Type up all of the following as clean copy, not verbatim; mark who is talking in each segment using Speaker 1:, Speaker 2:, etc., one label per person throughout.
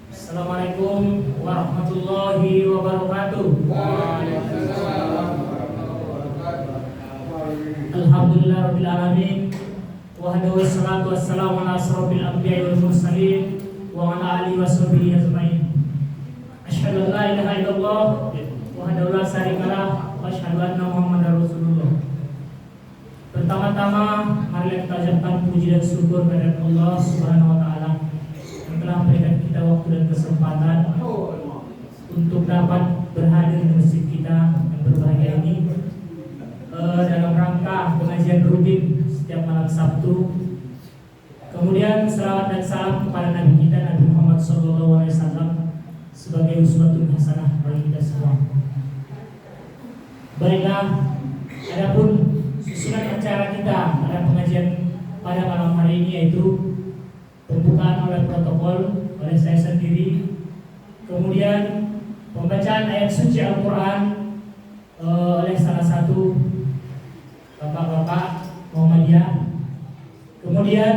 Speaker 1: Assalamualaikum warahmatullahi wabarakatuh. Alhamdulillahirabbil alamin. Wahdahu wassalatu wassalamu ala asrofil anbiya'i wal mursalin wa ala alihi washabihi ajmain. Asyhadu an la ilaha illallah wahdahu la syarikalah wa asyhadu anna Muhammadar Rasulullah. Pertama-tama mari kita ucapkan puji dan syukur kepada Allah Subhanahu wa taala yang telah memberikan kita waktu dan kesempatan untuk dapat berhadir di masjid kita yang berbahagia ini dalam rangka pengajian rutin setiap malam Sabtu. Kemudian selawat dan salam kepada Nabi kita Nabi Muhammad SAW sebagai uswatun hasanah bagi kita semua. Baiklah, adapun susunan acara kita pada pengajian pada malam hari ini yaitu pembukaan oleh protokol oleh saya sendiri, kemudian pembacaan ayat suci Al-Quran oleh salah satu bapak-bapak Muhammadiyah, kemudian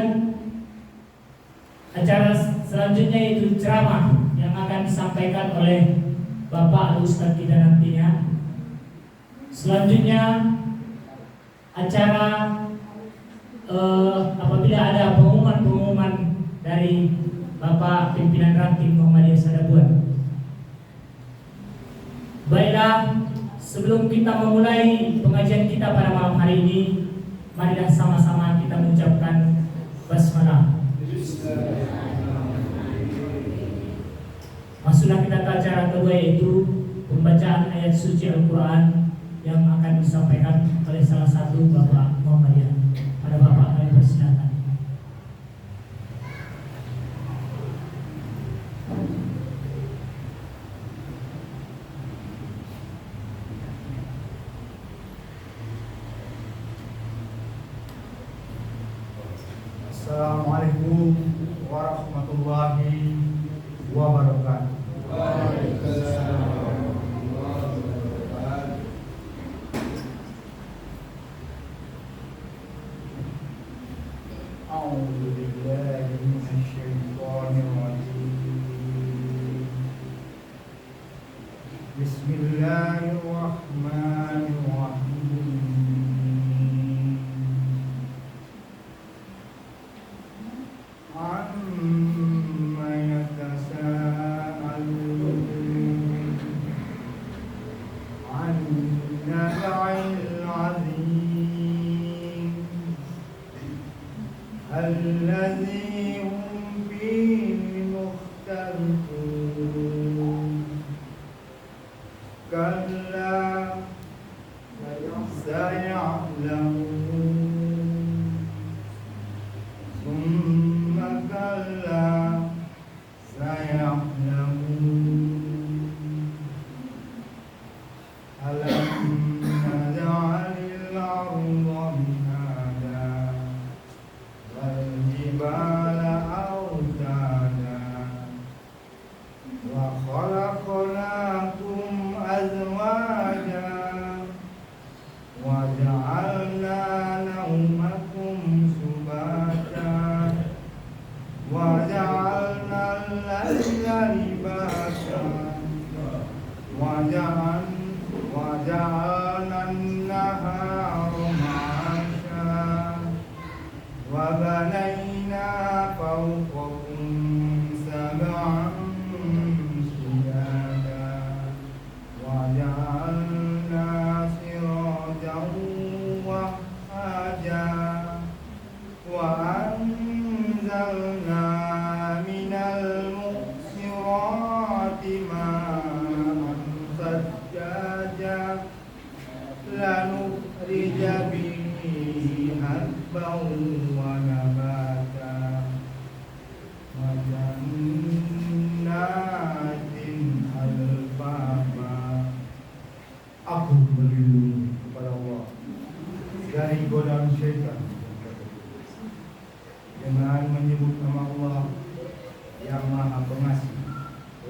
Speaker 1: acara selanjutnya yaitu ceramah yang akan disampaikan oleh Bapak Ustadz kita nantinya. Selanjutnya acara apabila ada pengumuman dari Bapak Pimpinan Ranting Muhammadiyah Sadabuan. Baiklah, sebelum kita memulai pengajian kita pada malam hari ini, marilah sama-sama kita mengucapkan basmalah. Masuklah kita ke acara kedua yaitu pembacaan ayat suci Al-Quran yang akan disampaikan oleh salah satu Bapak Muhammadiyah. Pada Bapak kami persilakan.
Speaker 2: Assalamualaikum warahmatullahi wabarakatuh. A'udzu billahi minasyaitonir rajim. Bismillahirrahmanirrahim. Amma yatasaalun 'anil naba'il 'azim alladzi hum fihi mukhtalifun. Kalla saya'lamun thumma kalla saya'lamun alam naj'alil arda mihada wal jibala awtada wa khalaqnakum azwaja wa ja'alna nawmakum subata wa ja'alna al-layla libasa wa ja'alna an-nahara ma'asha wa banayna fawqakum sab'an shidada wa ja'alna sirajan wahhaja wa anzalna minal mu'sirati ma'an sajjaja lanukhrija bihi habban wa nabata wa jannatin alfaba. Aku berlindung kepada Allah dari godaan syaitan dengan menyebut nama Allah yang Maha Pengasih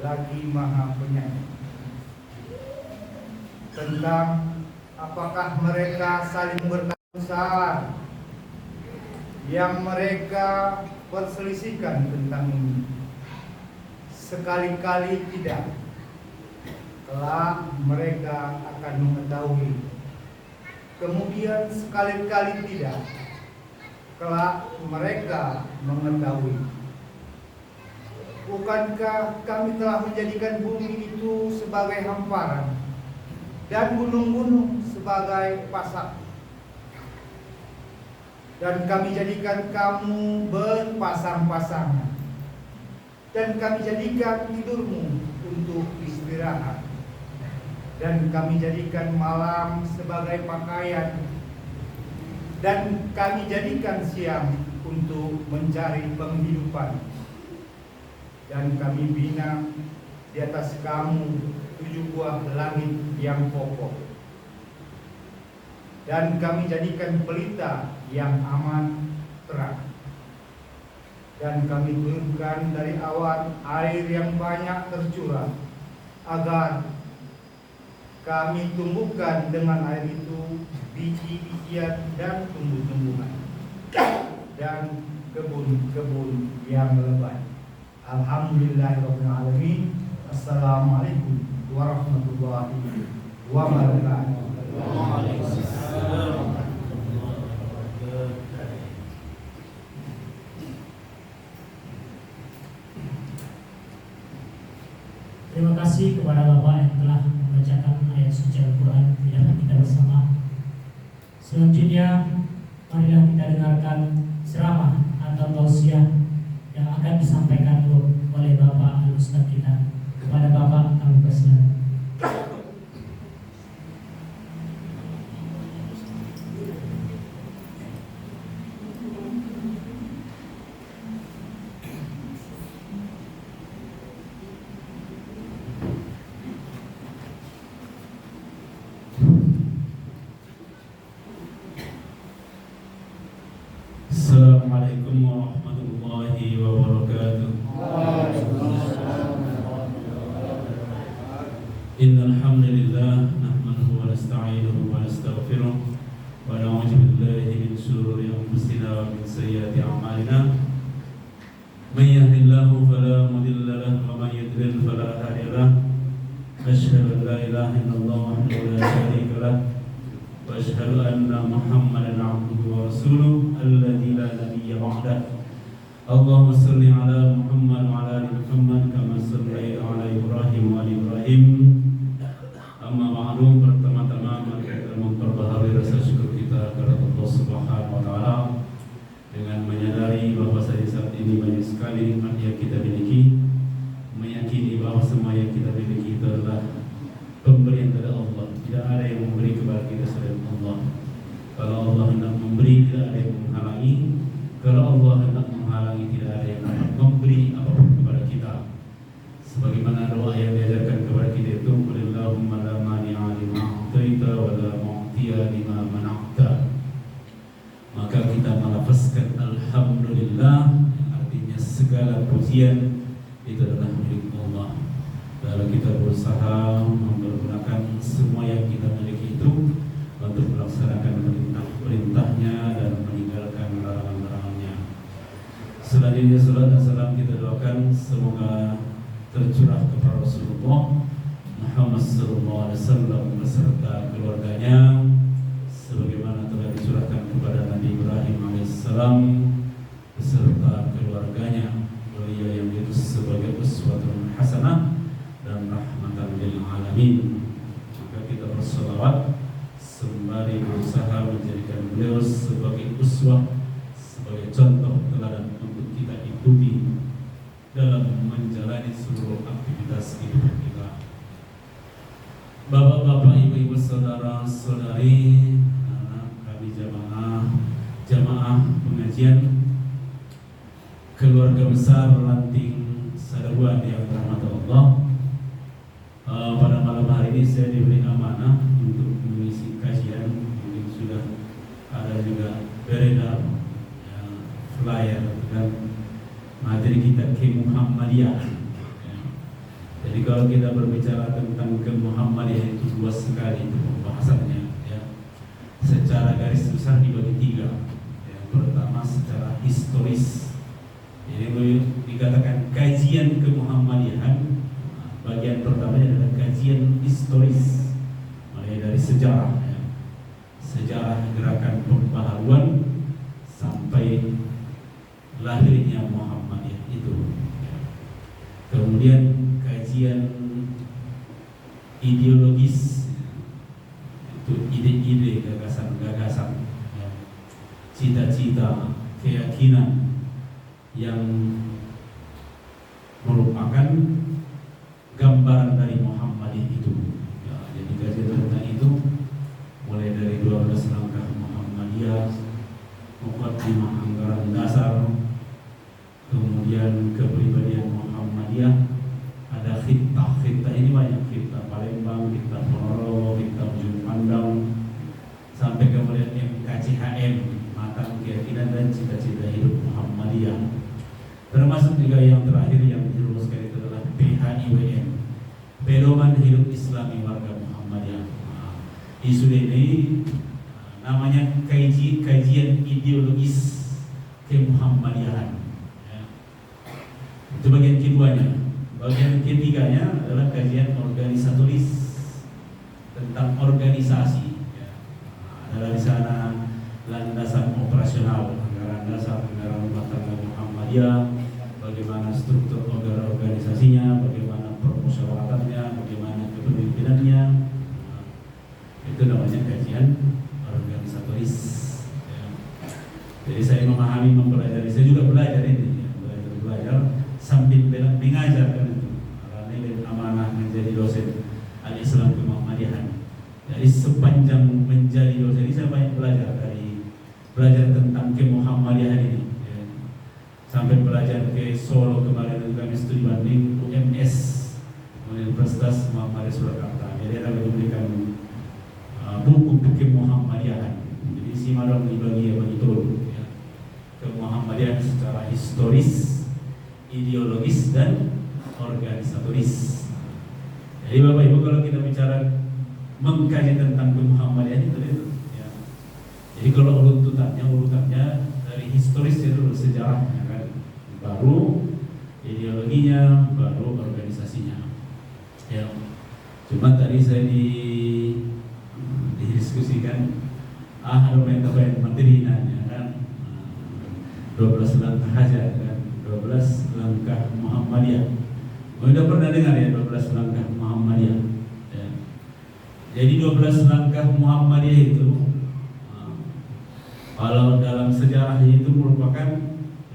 Speaker 2: lagi Maha Penyayang. Tentang apakah mereka saling bertausan yang mereka perselisihkan tentang ini, sekali-kali tidak. Kelak mereka akan mengetahui. Kemudian sekali-kali tidak. Kelak mereka mengetahui. Bukankah kami telah menjadikan bumi itu sebagai hamparan dan gunung-gunung sebagai pasak? Dan kami jadikan kamu berpasang-pasangan, dan kami jadikan tidurmu untuk istirahat, dan kami jadikan malam sebagai pakaian, dan kami jadikan siang untuk mencari penghidupan. Dan kami bina di atas kamu 7 buah langit yang kokoh, dan kami jadikan pelita yang aman terang. Dan kami turunkan dari awan air yang banyak tercurah, agar kami tumbuhkan dengan air itu biji-bijian dan tumbuh-tumbuhan dan kebun-kebun yang lebat. Alhamdulillahirabbil alamin. Assalamualaikum warahmatullahi wabarakatuh. Waalaikumsalam.
Speaker 1: Terima kasih kepada Bapak yang telah membacakan ayat suci Al-Quran di dalam kita bersama. Selanjutnya, marilah kita dengarkan ceramah atau tausiah yang akan disampaikan oleh Bapak Al-Ustaz kita. Kepada Bapak kami persilakan.
Speaker 3: Assalamualaikum warahmatullahi wabarakatuh. Innal hamdalillah nahmaduhu wa nasta'inuhu wa nastaghfiruh wa na'udzu billahi min shururi anfusina wa min sayyiati a'malina. May yahdihillahu fala mudilla lahu wa may yudlil fala hadiya lahu. Asyhadu an la ilaha illallah wahdahu la syarika lahu wa asyhadu anna Muhammadan 'abduhu wa rasuluhu alladzi la nabiyya ba'dahu. Allahumma shalli ala Muhammad wa ala ali Muhammad kama shallaita ala Ibrahim wa ali Ibrahim. Amma ba'du, pertama-tama mari kita memperbaharui rasa syukur kita kepada Allah Subhanahu wa taala dengan menyadari bahwa saat ini banyak sekali nikmat yang kita miliki, meyakini bahwa semua yang kita miliki itu adalah pemberian dari Allah. Tidak ada yang memberi kepada kita selain Allah. Kalau Allah hendak memberi, tidak ada yang menghalangi. Kalau Allah hendak menghalangi, tidak ada yang dapat memberi apapun kepada kita. Sebagaimana doa yang diajarkan kepada kita itu, Qulillahumma la mani'a lima a'taita wa la mu'tiya lima mana'ta. Maka kita melafazkan alhamdulillah, yang artinya segala pujian itu adalah milik Allah. Lalu kita berusaha mempergunakan semua yang kita miliki itu untuk melaksanakan perintah-perintahnya dan meninggalkan larangan-larangannya. Selanjutnya salat dan salam kita doakan semoga tercurah kepada Rasulullah Muhammad SAW beserta keluarganya, sebagaimana telah dicurahkan kepada Nabi Ibrahim AS beserta keluarganya. Beliau yang diutus sebagai uswatun hasanah dan rahmatan lil alamin. Maka kita berselawat sembari berusaha menjadikan beliau sebagai uswah, sebagai contoh teladan untuk kita ikuti dalam menjalani seluruh aktivitas hidup kita. Bapak-bapak, ibu-ibu, saudara-saudari, anak kami jamaah pengajian keluarga besar Lanting Sadaruan yang dirahmati Allah. Pada malam hari ini saya diberi amanah untuk mengisi kajian. Mungkin sudah ada juga beredar flyer dan materi kita ke-Muhammadiyah. Jadi kalau kita berbicara tentang ke-Muhammadiyah itu luas sekali itu pembahasannya, ya. Secara garis besar dibagi 3. Yang pertama secara historis, Jadi dikatakan kajian kemuhammadiyahan, bagian pertamanya adalah kajian historis, mulai dari sejarah, ya. Sejarah gerakan pembaharuan sampai lahirnya Muhammadiyah itu. Kemudian kajian ideologis, itu ide-ide, gagasan-gagasan, ya. Cita-cita, keyakinan yang merupakan gambaran dari Muhammadiyah itu, ya. Jadi kajian tentang itu mulai dari 12 langkah Muhammadiyah, muqaddimah anggaran dasar, kemudian kepribadian Muhammadiyah, ada khittah ini banyak, khittah Palembang, khittah Ponorogo, khittah Ujung Pandang, sampai kemudian MKCHM, matang keyakinan dan cita-cita hidup Muhammadiyah. Termasuk juga yang terakhir yang dirumuskan itu adalah PHIWM, Pedoman Hidup Islami Warga Muhammadiyah. Isu ini namanya kajian ideologis kemuhammadiyahan, ya. Itu bagian keduanya. Bagian ketiganya adalah kajian organisatoris tentang organisasi, ya. Ada di sana landasan operasional, anggaran dasar, anggaran rumah tangga Muhammadiyah, bagaimana struktur organisasinya, bagaimana permusyawaratannya, bagaimana kepemimpinannya. Itu namanya kajian organisatoris, ya. Jadi saya memahami, mempelajari, saya juga belajar ini, ya. belajar sambil mengajar kan itu. Karena ini amanah menjadi dosen al-Islam kemuhammadiyahan. Jadi sepanjang menjadi dosen ini saya banyak belajar tentang kemuhammadiyahan ini, ya. Sampai belajar ke Solo kemarin itu kami studi banding UMS, Universitas Muhammadiyah Surakarta. Jadi kami memberikan buku Muhammadiyahan. Jadi si madam dibagi begitu, ya. Kemuhammadiyahan secara historis, ideologis dan organisatoris. Jadi Bapak Ibu, kalau kita bicara mengkaji tentang kemuhammadiyahan itu, ya. Jadi kalau urutannya dari historis itu sejarahnya kan, baru ideologinya, baru organisasinya. Ya. Cuma tadi saya didiskusikan ada main materi nanya kan, 12 langkah aja kan, 12 langkah Muhammadiyah. Sudah pernah dengar ya 12 langkah Muhammadiyah, ya. Jadi 12 langkah Muhammadiyah itu kalau dalam sejarahnya itu merupakan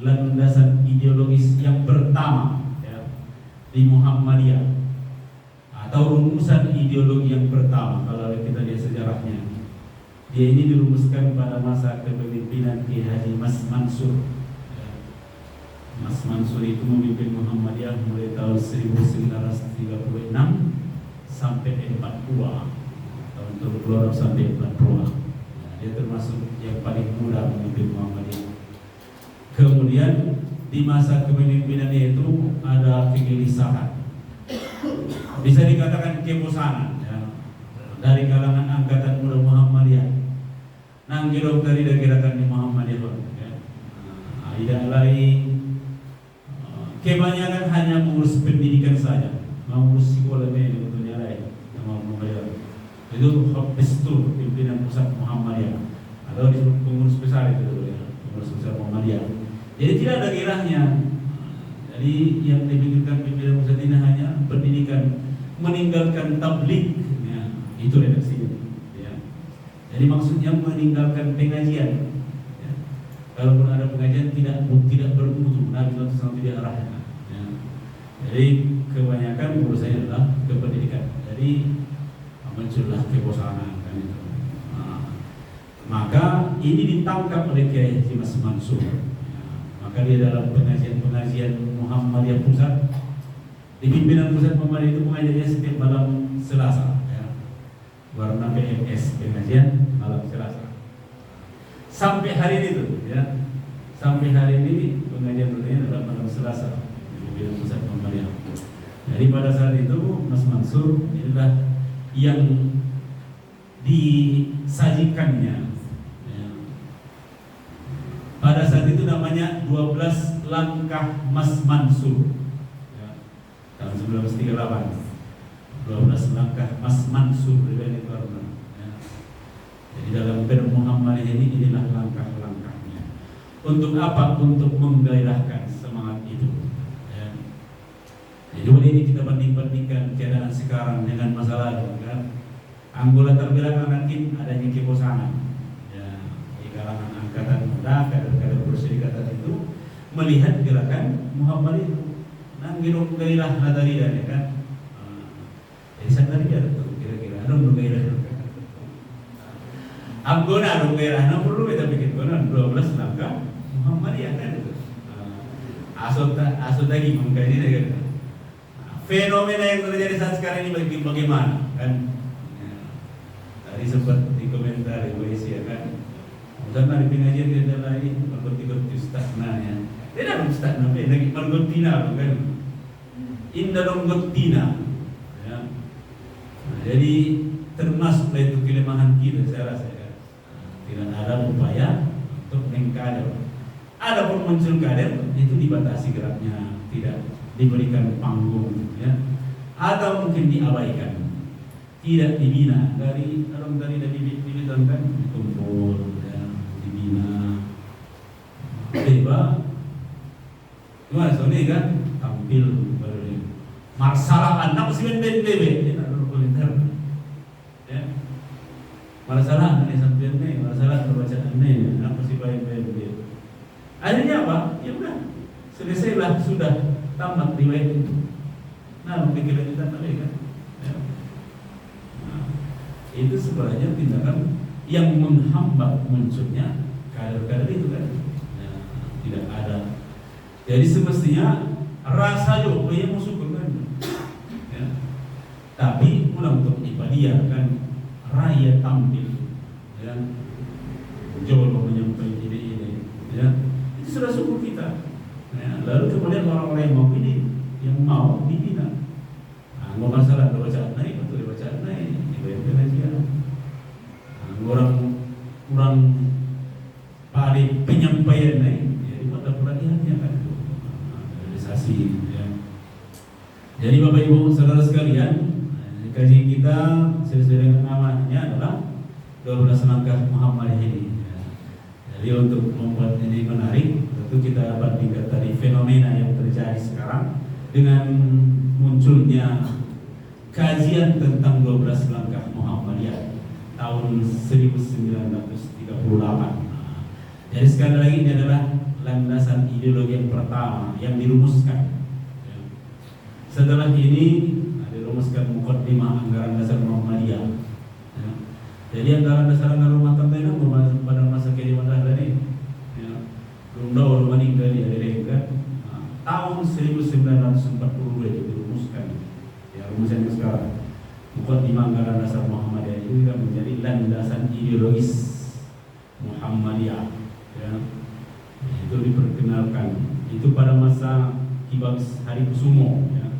Speaker 3: landasan ideologis yang pertama, ya, di Muhammadiyah, atau rumusan ideologi yang pertama. Kalau kita lihat sejarahnya, dia ini dirumuskan pada masa kepemimpinan Ki Haji Mas Mansur, ya. Mas Mansur itu memimpin Muhammadiyah mulai tahun 1936 sampai 42, tahun 36 sampai 42. Dia termasuk yang paling muda memimpin Muhammadiyah. Kemudian di masa kepemimpinannya itu ada kegelisahan, bisa dikatakan kebosanan, ya, dari kalangan angkatan muda Muhammadiyah. Nanggirok dari gerakan di Muhammadiyah, ya. Tidak lain, kebanyakan hanya mengurus pendidikan saja, mengurus sekolah ini tentunya lain, yang mau membayar. Itu Habistur, pimpinan pusat Muhammadiyah, atau disebut pengurus besar itu dulu, ya, pengurus besar Muhammadiyah. Jadi tidak ada kiranya. Jadi yang dipikirkan pimpinan pusat ini hanya pendidikan, meninggalkan tabligh, ya, itu redaksinya, ya. Jadi maksudnya meninggalkan pengajian, ya. Kalaupun ada pengajian tidak bermutu, Nabi SAW tidak arahnya, ya. Jadi kebanyakan urusannya adalah kependidikan. Jadi muncullah kebosanan kan itu. Maka ini ditangkap oleh Kiai Haji Mas Mansur, ya. Maka dia dalam pengajian Muhammadiyah pusat, di pimpinan pusat Muhammadiyah itu pengajiannya setiap malam Selasa, ya. Warna PMS, pengajian malam Selasa. Sampai hari ini tuh, ya. Sampai hari ini pengajian rutinnya adalah malam Selasa di pimpinan pusat Muhammadiyah. Jadi pada saat itu Mas Mansur inilah yang disajikannya, ya, pada saat itu namanya 12 langkah Mas Mansur ya, tahun 1938. 12 langkah Mas Mansur dari Karna ya. Jadi dalam Muhammadiyah ini inilah langkah-langkahnya. Untuk apa? Untuk menggairahkan semangat itu ya. Jadi ini kita banding-bandingkan keadaan sekarang dengan masa lalu kan. Anggota terbelakang nanti adanya kebosanan ya, di kalangan angkatan muda, kader-kader perserikatan itu melihat gerakan Muhammadiyah itu nang girong gairah nadari dan ya kan. Jadi sadari dia tuh kira-kira dong gairah. Anggota dong gairah na perlu kita bikin konon 12 langkah Muhammadiyah kan itu. Asal lagi mengkaji kan. Fenomena yang terjadi saat sekarang ini bagaimana kan? Tadi sempat di komentar WC ya kan. Karena di pengajian kita lagi berikut stagnan ya. Tidak dong stagnan, lagi margotina kan. Indah dong gotina. Ya. Nah, jadi termasuk itu kelemahan kita saya rasa ya. Tidak ada upaya untuk mengkader. Ada pun muncul kader itu dibatasi geraknya, tidak diberikan panggung ya. Atau mungkin diabaikan. Tidak dibina dari orang tadi dibina kumpul ya, dibina tiba gimana soalnya kan tampil baru ini masalah anak si bebe ini ada komentar ya masalah ini sampai ini masalah perbacaan ini apa sih bebe akhirnya apa ya udah selesailah sudah tamat riwayat itu nah pikiran kita tadi kan ya. Itu sebenarnya tindakan yang menghambat munculnya kader-kader itu kan ya, tidak ada. Jadi semestinya rasa yo yang musuh kan ya. Tapi pulang untuk ibadah kan raya tampil ya jolo menyampaikan ide-ide ya itu sudah syukur kita ya. Lalu kemudian orang-orang yang mau ini yang mau dibina mau masalah bacaan naik atau bacaan naik pengajian kurang pada penyampaian jadi pada perhatiannya kan realisasi ya. Jadi Bapak Ibu saudara sekalian kajian kita sesuai dengan namanya adalah 12 langkah Muhammadiyah ini ya. Jadi untuk membuat ini menarik tentu kita bandingkan tadi fenomena yang terjadi sekarang dengan munculnya kajian tentang 12 langkah Muhammadiyah tahun 1938. Jadi sekali lagi ini adalah landasan ideologi yang pertama yang dirumuskan. Setelah ini dirumuskan mukaddimah anggaran dasar Muhammadiyah. Jadi anggaran dasar rumah tangga itu pada masa kehidupan tadi belum tahu meninggal di Amerika tahun 1942 itu dirumuskan. Rumusan sekarang mukaddimah anggaran dasar Muhammadiyah itu kan menjadi landasan ideologis Muhammadiyah ya. Itu diperkenalkan itu pada masa Ki Bagus Harikusumo ya,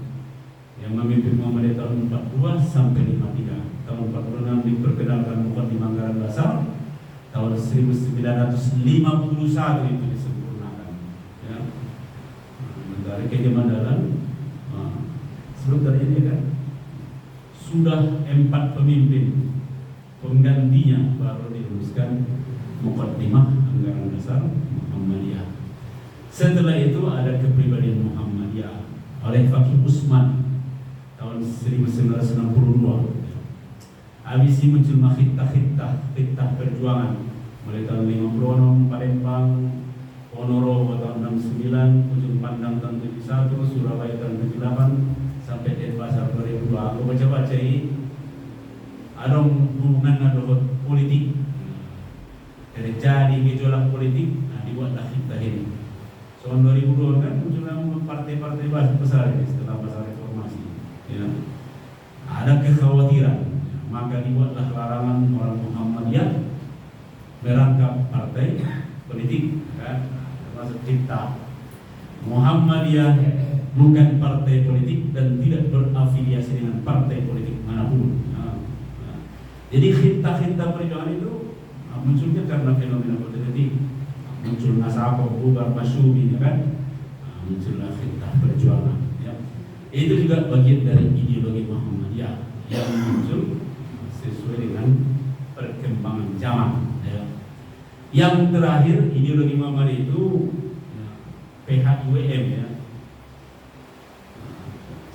Speaker 3: yang memimpin Muhammadiyah tahun 42 sampai 53. Tahun 46 diperkenalkan mukaddimah anggaran dasar, tahun 1951 itu disempurnakan ya. Dari kejaman sebelum tadi ini kan sudah 4 pemimpin penggantinya baru dirumuskan mukaddimah anggaran dasar Muhammadiyah. Setelah itu ada kepribadian Muhammadiyah oleh Fakih Usman tahun 1962. Habis ini muncul khitah perjuangan mulai tahun 56 Palembang, Ponorogo tahun 69, Ujung Pandang tahun 71, Surabaya tahun 78 sampai Denpasar 2002. Aku baca-baca ini ada hubungan dengan politik. Terjadi gejolak politik, nah dibuatlah kita ini. Tahun 2002 kan muncullah partai-partai besar ini setelah masa reformasi. Ya. Ada kekhawatiran, maka dibuatlah larangan orang Muhammadiyah merangkap partai politik, kan? Termasuk kita. Muhammadiyah bukan partai politik dan tidak berafiliasi dengan partai politik manapun. Jadi khitah perjuangan itu munculnya karena fenomena politik muncul Nasabah, bubar Masyumi, ya kan? Muncullah Khilafah Perjuangan, ya. Itu juga bagian dari ideologi Muhammadiyah yang muncul sesuai dengan perkembangan zaman, ya. Yang terakhir ideologi Muhammadiyah itu ya, PHIWM, ya.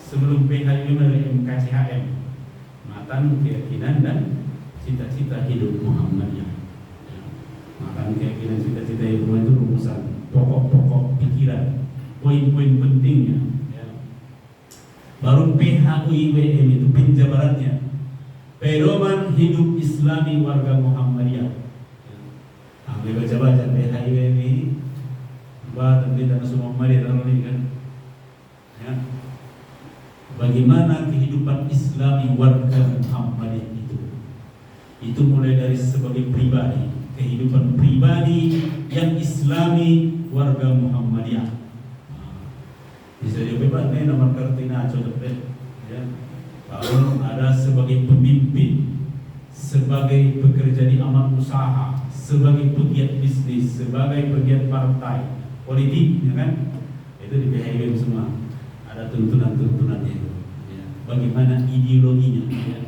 Speaker 3: Sebelum PHIWM ada MKCHM, Matan Keyakinan dan Cita-cita Hidup Muhammadiyah, ya. Matan Keyakinan Cita-cita Hidup Muhammadiyah itu rumusan pokok-pokok pikiran, poin-poin pentingnya, ya. Baru PHIWM itu penjabarannya, pedoman hidup Islami warga Muhammadiyah, ya. Ambil baca-baca PHIWM ini, buat tentang semua Muhammadiyah ini kan, ya. Bagaimana kehidupan Islami warga Muhammadiyah itu mulai dari sebagai pribadi, kehidupan pribadi yang Islami warga Muhammadiyah. Bisa juga nih nomor kartina coba, ya. Kalau ada sebagai pemimpin, sebagai pekerja di amal usaha, sebagai pegiat bisnis, sebagai pegiat partai politik, ya kan? Itu di PHIWM semua ada tuntunan-tuntunannya itu, ya. Bagaimana ideologinya, ya,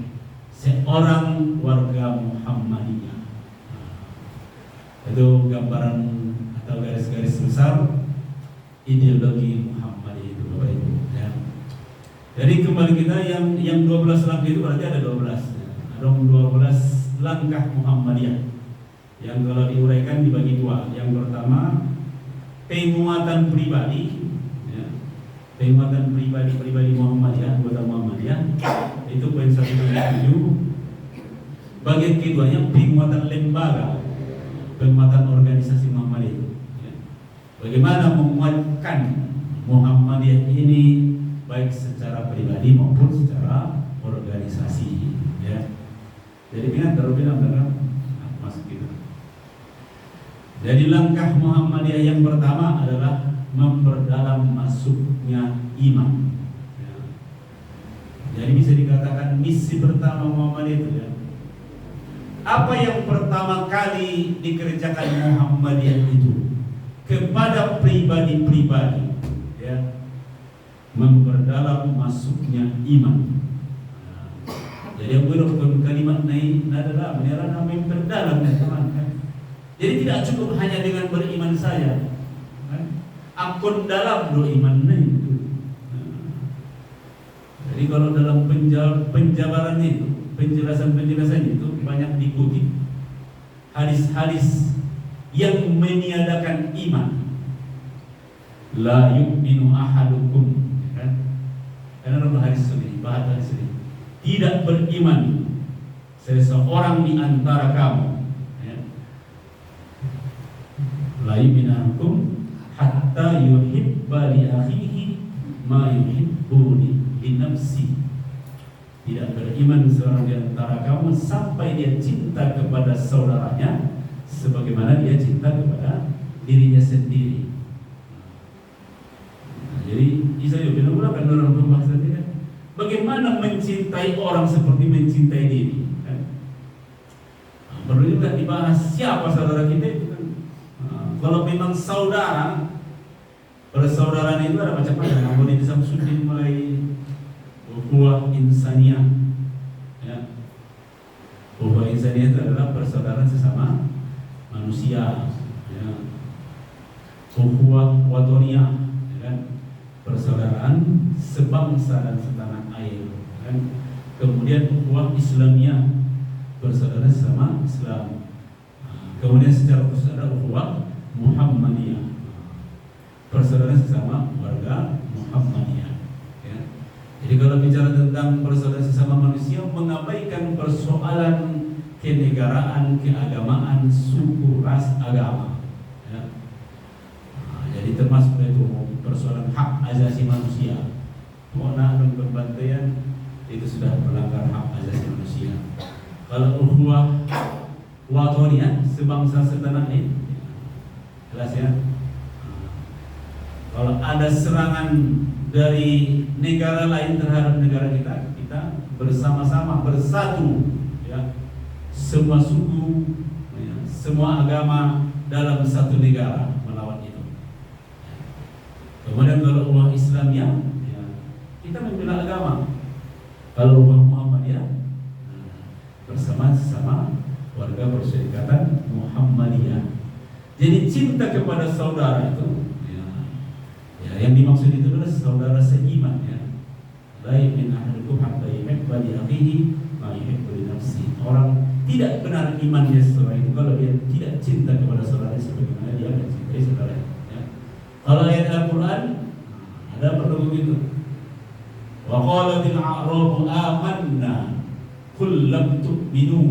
Speaker 3: seorang warga Muhammadiyah. Itu gambaran atau garis-garis besar ideologi Muhammadiyah itu, Bapak Ibu, ya. Jadi kembali kita yang 12 langkah itu berarti ada 12, ya. Ada 12 langkah Muhammadiyah yang kalau diuraikan dibagi dua. Yang pertama penguatan pribadi, ya. Penguatan pribadi Muhammadiyah, anggota Muhammadiyah, itu poin 1-7. Bagian keduanya penguatan lembaga, penguatan organisasi Muhammadiyah, ya. Bagaimana menguatkan Muhammadiyah ini baik secara pribadi maupun secara organisasi, ya. Jadi ingat terlebih dahulu masuk kita. Jadi langkah Muhammadiyah yang pertama adalah memperdalam masuknya iman, ya. Jadi bisa dikatakan misi pertama Muhammadiyah itu, ya. Apa yang pertama kali dikerjakan Muhammadiyah itu kepada pribadi-pribadi, ya, memperdalam masuknya iman. Nah, jadi yang berhukum kalimat naik adalah menerana memperdalam, teman-teman. Jadi tidak cukup hanya dengan beriman saja, kan? Akun dalam do iman itu. Nah, jadi kalau dalam penjabaran itu, penjelasan itu banyak dikutip hadis-hadis yang meniadakan iman. La yu'minu ahadukum, kan? Karena dalam hadis ini, bahas hadis ini, tidak beriman seseorang di antara kamu, ya. La yu'minu ahadukum hatta yuhibba li akhihi ma yuhibbu li nafsihi. Tidak beriman seorang di antara kamu sampai dia cinta kepada saudaranya sebagaimana dia cinta kepada dirinya sendiri. Nah, jadi bisa juga menggunakan dalam pembahasan ini, kan? Bagaimana mencintai orang seperti mencintai diri, kan? Nah, perlu juga dibahas siapa saudara kita itu, kan? Nah, kalau memang saudara, persaudaraan itu ada macam-macam. Namun di Samsudin mulai ukhuwah insaniyah, ya. Ukhuwah insaniyah itu adalah persaudaraan sesama manusia, ya. Ukhuwah watoniyah, ya kan? Persaudaraan sebangsa dan setanah air, kan? Kemudian ukhuwah islamiyah, persaudaraan sesama Islam. Kemudian secara khusus ada ukhuwah Muhammadiyah, persaudaraan sesama warga Muhammadiyah. Jadi kalau bicara tentang persaudaraan sesama manusia, mengabaikan persoalan kenegaraan, keagamaan, suku, ras, agama, ya. Nah, jadi termasuk itu persoalan hak asasi manusia. Mohon dan berbantaian itu sudah melanggar hak asasi manusia. Kalau ukhuwah watoniyah, sebangsa setanah air, jelas, ya. Nah, kalau ada serangan dari negara lain terhadap negara kita, kita bersama-sama bersatu, ya. Semua suku, ya, semua agama, dalam satu negara melawan itu. Kemudian kalau umat Islam ya, kita membela agama. Kalau umat Muhammadiyah bersama-sama warga Perserikatan Muhammadiyah. Jadi cinta kepada saudara itu, yang dimaksud itu adalah saudara seiman ya. La yu'minu ahadukum hatta yuhibba li akhihi ma yuhibbu li nafsihi. Orang tidak benar imannya seorang itu kalau dia tidak cinta kepada saudara sebagaimana dia mencintai saudara. Ya. Kalau ayat Al-Quran ada perlu begitu. Wa qalatil a'rabu amanna qul lam tu'minu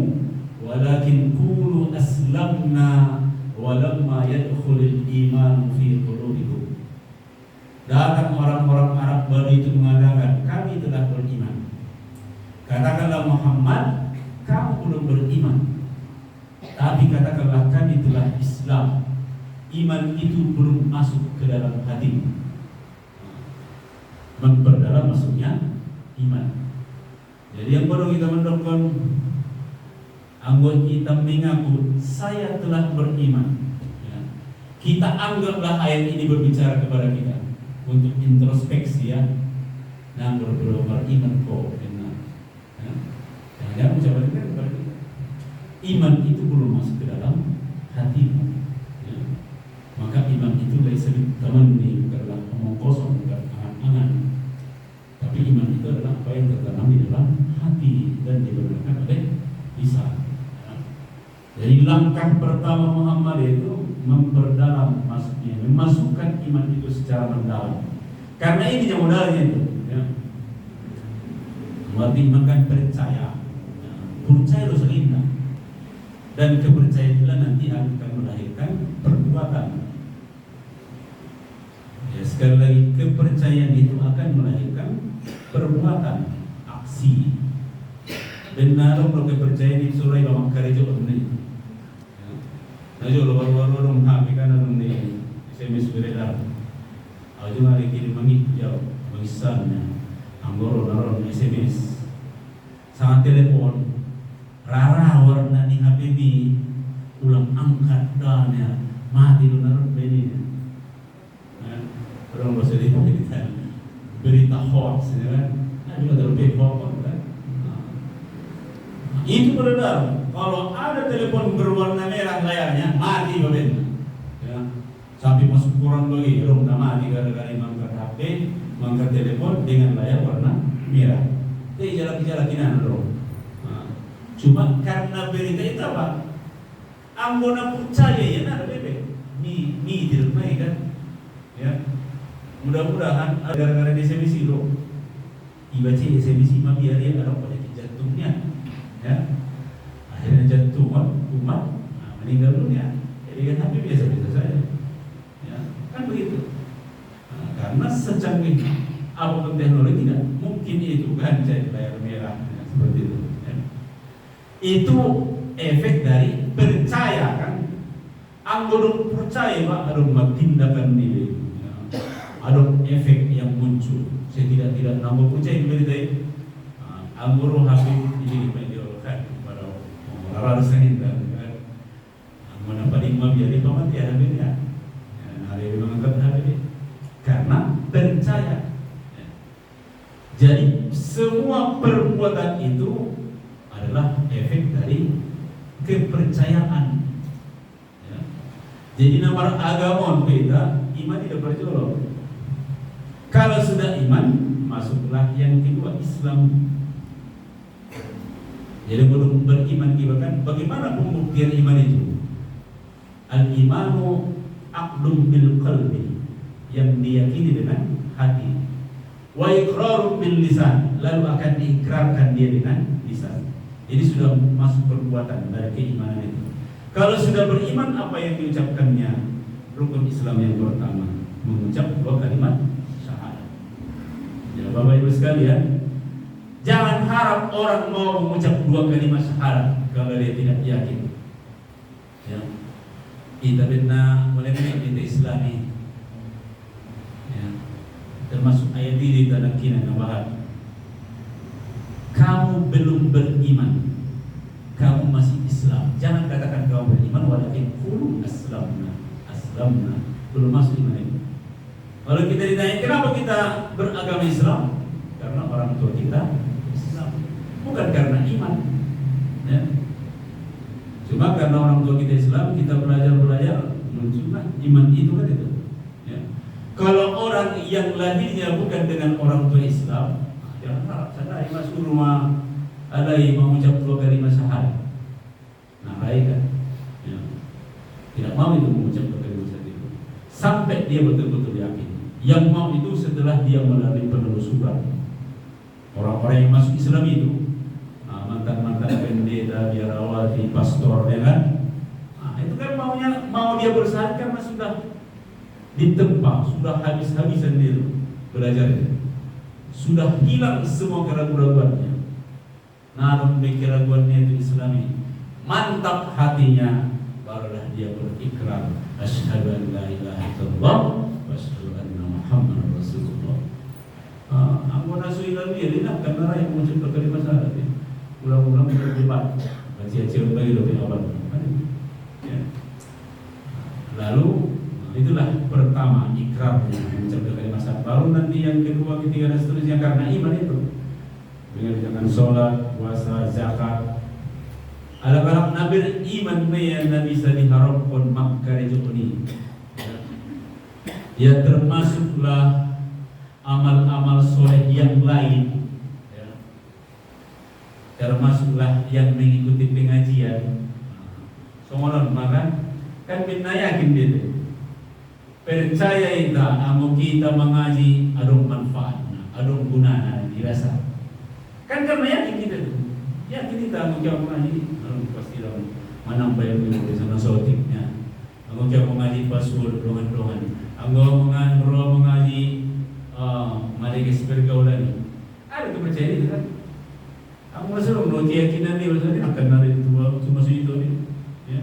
Speaker 3: walakin qulu aslamna walamma yadkhulul iman fi qulubikum. Datang orang-orang Arab baru itu mengatakan, kami telah beriman. Katakanlah Muhammad, kamu belum beriman. Tapi katakanlah kami telah Islam. Iman itu belum masuk ke dalam hati. Memperdalam maksudnya iman. Jadi yang baru kita mendapatkan anggota kita mengaku saya telah beriman. Ya. Kita anggaplah ayat ini berbicara kepada kita untuk introspeksi ya. Nah belum beriman kok benar. Ya. Jangan ucapan kepada kita. Iman itu belum masuk ke dalam hatimu. Ya. Maka iman itu dari segi teman nih bukanlah omong kosong, bukan angan-angan. Tapi iman itu adalah apa yang tertanam di dalam hati dan dibenarkan oleh lisan. Jadi langkah pertama Muhammad itu memperdalam, maksudnya memasukkan iman itu secara mendalam. Karena ini yang modalnya itu. Ya. Berarti iman kan percaya. Ya. Percaya itu serindah. Dan kepercayaan itu nanti akan melahirkan perbuatan. Ya, sekali lagi kepercayaan itu akan melahirkan perbuatan, aksi. Benar kalau kepercayaan itu surai bawang karya ini. Najo lo baru dong HP kan dong di SMS beredar. Aku nggak kirim jauh mengisannya. Anggoro naron SMS. Sangat telepon. Rara warna di HP ini ulang angkat dana mati lo naron beni. Orang bahasa dia berita hoax, ya kan? Ada juga terlalu hoax kan? Itu beredar. Kalau ada telepon berwarna merah layarnya, mati baben. Ya. Sampai masuk kurang lagi, orang mati gara-gara mengangkat HP, mengangkat telepon dengan layar warna merah. Jadi jalan-jalan kinan dong. Cuma karena berita itu apa? Anggona percaya ya nada bebe. Mi tidak baik kan? Ya. Mudah-mudahan gara-gara di SMS itu, dibaca SMS mah biar dia ada penyakit jantungnya. Ya. Akhirnya jatuh umat meninggal dunia. Jadi kan tapi biasa-biasa saja. Ya, kan begitu. Karena secanggih apapun teknologi tidak mungkin itu kan jadi layar merah ya, seperti itu. Ya. Itu efek dari percaya kan. Anggota percaya pak ada tindakan diri. Ya. Ada efek yang muncul. Saya tidak nambah percaya berita itu. Anggota habis ini dimenjolkan. Harus kita kan mana paling jadi pamati ya habis ya hari ini mengangkat habis karena percaya. Jadi semua perbuatan itu adalah efek dari kepercayaan. Ya. Jadi nama agama kita iman tidak berjolok. Kalau sudah iman masuklah yang kedua Islam. Jadi belum beriman kita kan bagaimana pembuktian iman itu? Al-imanu aqdum bil qalbi, yang diyakini dengan hati. Wa iqraru bil lisan, lalu akan diikrarkan dia dengan lisan. Jadi sudah masuk perbuatan dari keimanan itu. Kalau sudah beriman apa yang diucapkannya? Rukun Islam yang pertama, mengucap dua kalimat syahadat. Ya Bapak Ibu sekalian, jangan harap orang mau mengucap dua kalimat syahadat kalau dia tidak yakin. Ya. Kita benar mulai kita Islami. Ya. Termasuk ayat ini dalam kina nabahat. Kamu belum beriman, kamu masih Islam. Jangan katakan kamu beriman, walakin yaqulu aslamna, belum masuk iman itu. Kalau kita ditanya kenapa kita beragama Islam, karena orang tua kita Islam, bukan karena iman. Ya. Cuma karena orang tua kita Islam, kita belajar muncullah iman itu kan itu. Ya. Kalau orang yang lahirnya bukan dengan orang tua Islam, jangan harap sana masuk rumah ada yang mengucap 2 kalimat syahadat. Nah, kan? Ya. Tidak mau itu mengucap 2 kalimat syahadat itu. Sampai dia betul-betul yakin. Yang mau itu setelah dia melalui penelusuran. Orang-orang yang masuk Islam itu, mantan-mantan pendeta, biarawati, pastor, ya kan? Nah, itu kan mau dia bersahadat karena sudah ditempa, sudah habis-habisan dia belajar. Sudah hilang semua keraguan-keraguannya. Namun keraguannya itu Islami, mantap hatinya, barulah dia berikrar asyhadu an la ilaha illallah wa asyhadu anna muhammadar rasulullah. Aku nasu ilal dia karena yang mengucap kalimat syahadat itu. Ulang-ulang berdebat, baca-baca bagi lebih awal. Ya. Lalu itulah pertama ikrar mengucap kalimat syahadat. Baru nanti yang kedua, ketiga dan seterusnya karena iman itu. Dengan sholat, puasa, zakat. Ada kalau nabi iman yang nabi bisa diharapkan makkah ini. Ya termasuklah amal-amal soleh yang lain. Ya. Termasuklah yang mengikuti pengajian. Soalnya maka kan kita yakin dia. Percaya itu, amo kita mengaji adong manfaatnya, adong gunanya dirasa. Kan karena yakin kita tuh, yakin kita mengucap mengaji, pasti dong menambah ilmu di sana sotiknya. Mengucap mengaji pasur dongan-dongan, mengaji madekes pergaulan. Ada kepercayaan itu kan? Aku masuk menurut keyakinan dia maksudnya akan narik itu cuma itu nih, ya.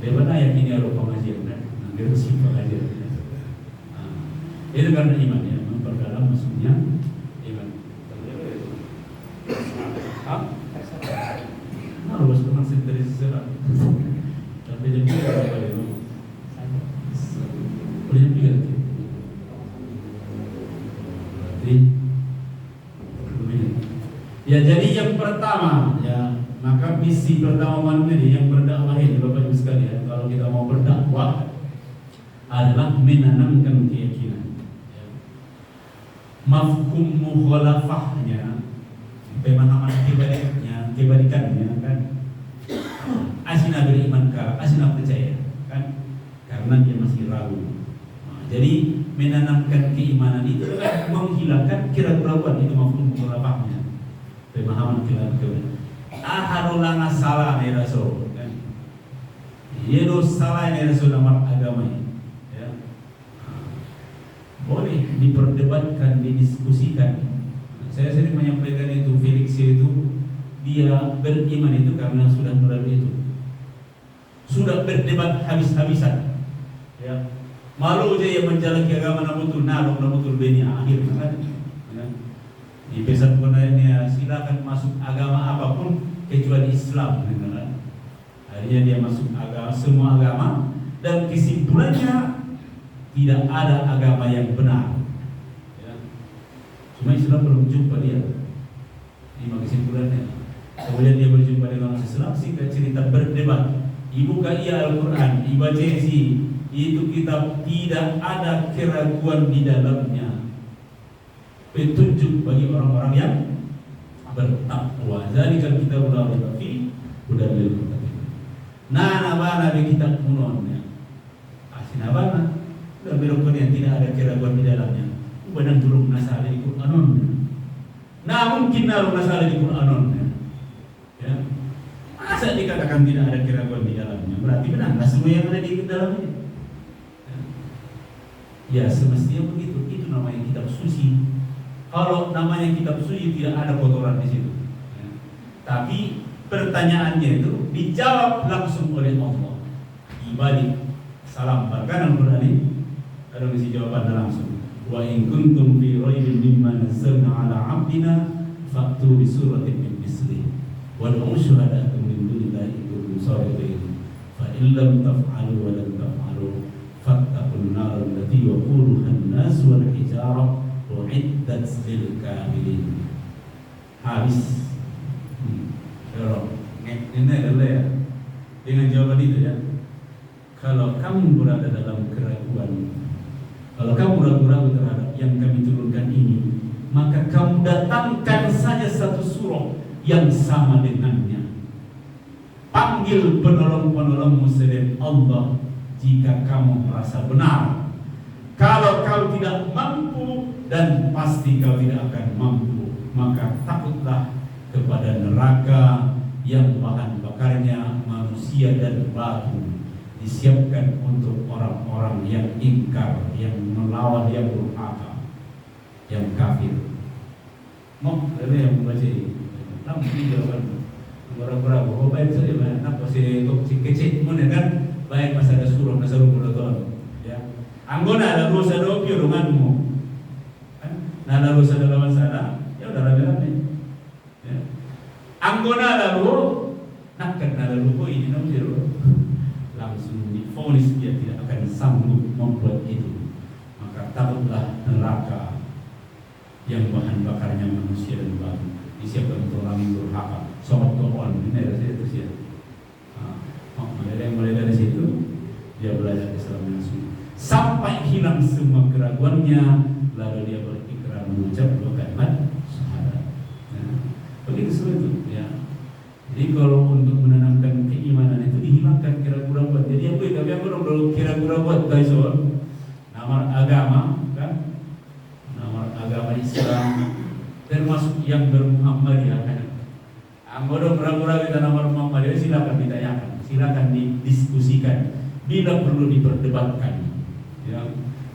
Speaker 3: Dia mana yakin ya rupa pengajian kan? Dia mesti pengajian. Itu karena iman ya, memperdalam maksudnya iman. Harus kemasin dari seseorang. Tapi jadi apa ya? Boleh juga. Berarti ya jadi yang pertama ya, maka misi pertama manusia yang berdakwah ini Bapak Ibu sekalian, kalau kita mau berdakwah adalah menanamkan keyakinan. Ya. Mafhum mukhalafahnya, pemahaman kebalikannya kan. Asina beriman kah, asina percaya kan, karena dia masih ragu. Nah, jadi menanamkan keimanan itu kan menghilangkan keraguan, itu mafhum mukhalafahnya. Pemahaman kebalikan. Ahadullah salah nih Rasul kan. Yedo salah nih Rasul nomor agama ini. Ya. Boleh diperdebatkan, didiskusikan. Saya sering menyampaikan itu, Felix itu dia beriman itu karena sudah melalui itu. Sudah berdebat habis-habisan. Ya. Malu aja yang menjalani agama namutul namutul beni akhir kan. Ya. Di pesan konanya silakan masuk agama apapun kecuali Islam, kan? Akhirnya dia masuk agama, semua agama, dan kesimpulannya tidak ada agama yang benar. Ya. Cuma Islam belum jumpa dia. Ini kesimpulannya. Kemudian dia berjumpa dengan Islam, sehingga cerita berdebat. Dibuka ia Al-Quran, dibaca itu kitab tidak ada keraguan di dalamnya. Petunjuk bagi orang-orang yang bertakwa. Zalikal kitabul la raiba fihi hudan lil muttaqin. Nabana bi kitab kunonnya. Asinabana udah berukun yang tidak ada keraguan di dalamnya. Benar turun nasal di Qur'anon. Nah mungkin naruh nasal di Qur'anon. Ya. Masa dikatakan tidak ada keraguan di dalamnya? Berarti benar semua yang ada di dalamnya. Ya semestinya begitu. Itu namanya kitab suci. Kalau namanya kitab suci tidak ada kotoran di situ. Ya. Tapi pertanyaannya itu dijawab langsung oleh Allah. Ibadi salam barkan Al-Quran ini ada misi jawabannya langsung. Wa in kuntum fi raibin mimma nazzalna ala 'abdina fa'tu bi suratin min mislihi wad'u syuhada'akum min dunillahi in kuntum shadiqin fa illam taf'alu wa lam taf'alu fattaqun nar allati waquduha an-nas wal hijarah uiddat lil kafirin. Habis. Ini adalah ya, dengan jawaban itu ya. Kalau kamu berada dalam keraguan, kalau kamu ragu-ragu terhadap yang kami turunkan ini, maka kamu datangkan saja satu surah yang sama dengannya. Panggil penolong-penolongmu selain Allah jika kamu merasa benar. Kalau kau tidak mampu, dan pasti kau tidak akan mampu, maka takutlah kepada neraka yang bahan bakarnya manusia dan batu, disiapkan untuk orang-orang yang ingkar, yang melawan, yang durhaka, yang kafir. Mau ada yang membaca ini? Namun jawaban berapa-berapa. Oh baik saja, nak pasti untuk kecil, mana kan? Baik masa ada surah, masa rumput ya. Anggona ada dosa dopi runganmu, kan? Nah ada dosa dalam sana, ya udah rame-rame. Ya. Anggona lalu, nak kena lalu ini namanya langsung divonis dia tidak akan sanggup membuat itu. Maka takutlah neraka yang bahan bakarnya manusia dan batu, disiapkan untuk orang yang durhaka. Sobat Quran ini ada saya terus ya. Mulai dari situ dia belajar Islam langsung sampai hilang semua keraguannya, lalu dia berikrar mengucap dua kalimat syahadat. Begitu seperti itu ya. Jadi kalau untuk menanamkan keimanan itu dihilangkan keraguan. Jadi apa ya? Tapi aku kalau keraguan guys, nama agama kan, nama agama Islam termasuk yang bermuhammadiyah kan. Anggota ragu-ragu kita nama Muhammadiyah silakan ditanyakan, silakan didiskusikan, bila perlu diperdebatkan. Ya,